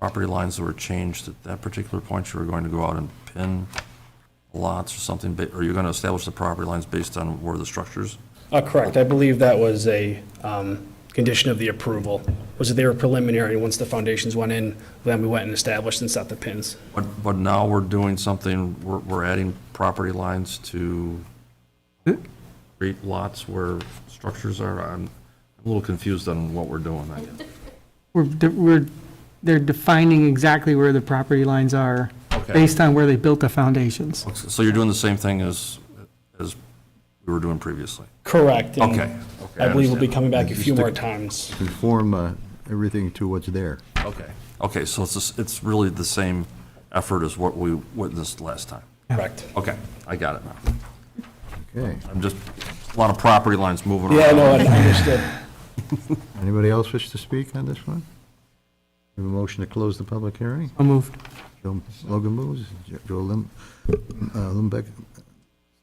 property lines that were changed at that particular point. You were going to go out and pin lots or something, or you're going to establish the property lines based on where the structures? Correct. I believe that was a condition of the approval, was that they were preliminary, and once the foundations went in, then we went and established and set the pins. But now we're doing something, we're adding property lines to create lots where structures are. I'm a little confused on what we're doing, I guess. They're defining exactly where the property lines are Okay. based on where they built the foundations. So you're doing the same thing as we were doing previously? Correct. and Okay. I believe we'll be understand. coming back a Just few to more times. Conform everything to what's there. Okay, so it's really the same effort as what we witnessed last time? Correct. Okay, I got it now. Okay. I'm just, a lot of property lines moving around. Yeah, no, I understood. Anybody else wish to speak on this one? We have a motion to close the public hearing? I'll move. Joe Logan moves, Joe Limbeck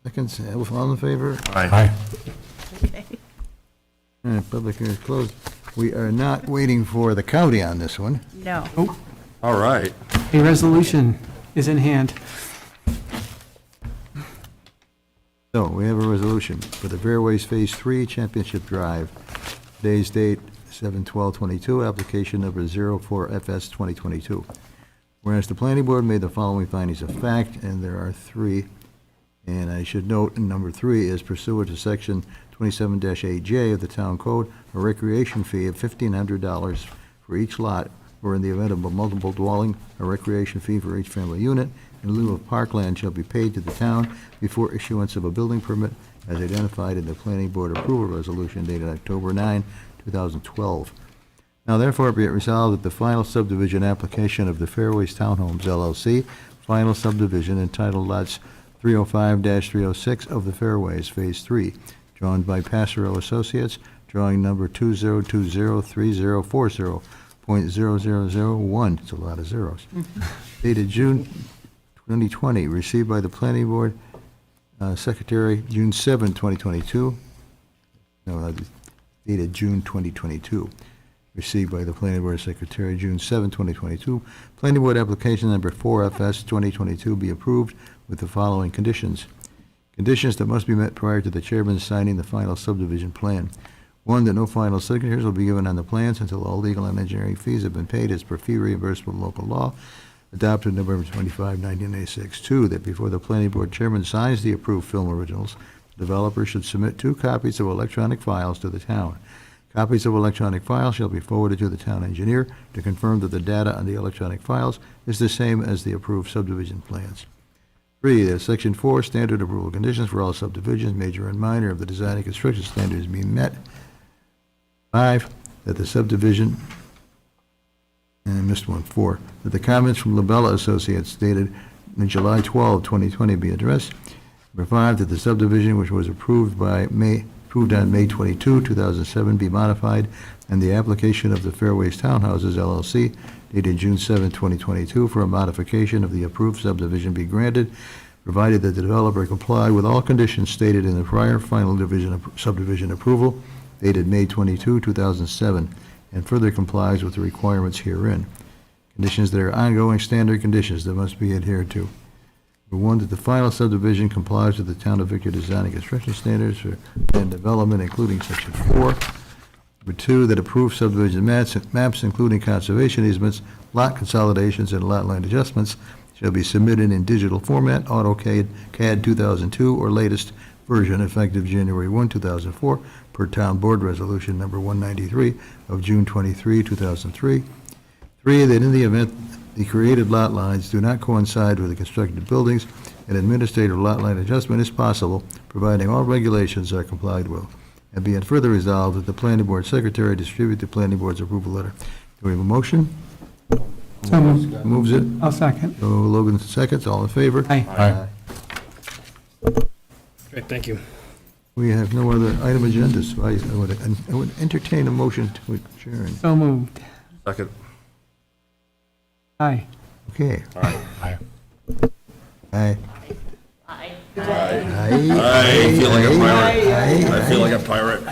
seconds. All in favor? Aye. All right, public hearing is closed. We are not waiting for the county on this one. No. All right. A resolution is in hand. So we have a resolution for the Fairways Phase 3 Championship Drive. Today's date, 7/12/22, application number 04FS 2022. Whereas the planning board made the following findings of fact, and there are 3. And I should note, number 3 is pursuant to section 27-8J of the town code, a recreation fee of $1,500 for each lot, or in the event of a multiple dwelling, a recreation fee for each family unit in lieu of parkland shall be paid to the town before issuance of a building permit as identified in the planning board approval resolution dated October 9, 2012. Now therefore be it resolved that the final subdivision application of the Fairways Townhomes LLC, final subdivision entitled lots 305-306 of the Fairways Phase 3, drawn by Passero Associates, drawing number 20203040.0001, it's a lot of zeros, dated June 2020, received by the Planning Board Secretary, June 7, 2022, no, dated June 2022. received by the Planning Board Secretary, June 7, 2022. Planning Board application number 4FS 2022 be approved with the following conditions. Conditions that must be met prior to the chairman signing the final subdivision plan. 1, that no final signatures will be given on the plans until all legal and engineering fees have been paid as per fee reimbursement local law, adopted November 25, 1986. 2, that before the planning board chairman signs the approved film originals, the developer should submit 2 copies of electronic files to the town. Copies of electronic files shall be forwarded to the town engineer to confirm that the data on the electronic files is the same as the approved subdivision plans. 3, that Section 4 standard approval conditions for all subdivisions, major and minor, of the design and construction standards be met. 5, that the subdivision, and I missed one, 4, that the comments from Labella Associates dated on July 12, 2020 be addressed. Number 5, that the subdivision which was approved on May 22, 2007 be modified, and the application of the Fairways Townhouses LLC dated June 7, 2022 for a modification of the approved subdivision be granted, provided that the developer comply with all conditions stated in the prior final subdivision approval dated May 22, 2007, and further complies with the requirements herein. Conditions that are ongoing standard conditions that must be adhered to. Number 1, that the final subdivision complies with the Town of Victor design and construction standards for land development, including Section 4. Number 2, that approved subdivision maps, including conservation easements, lot consolidations, and lot line adjustments, shall be submitted in digital format, AutoCAD 2002 or latest version, effective January 1, 2004, per Town Board Resolution Number 193 of June 23, 2003. 3, that in the event the created lot lines do not coincide with the constructed buildings, an administrative lot line adjustment is possible, providing all regulations are complied with. And be it further resolved that the planning board secretary distribute the planning board's approval letter. Do we have a motion? So moved. Moves it. I'll second. So Logan seconds. All in favor? Aye. Great, thank you. We have no other item agendas. So I would entertain a motion to adjourn. So moved. Second. Aye. Okay. Aye. Aye. Aye. I feel like a pirate. I feel like a pirate.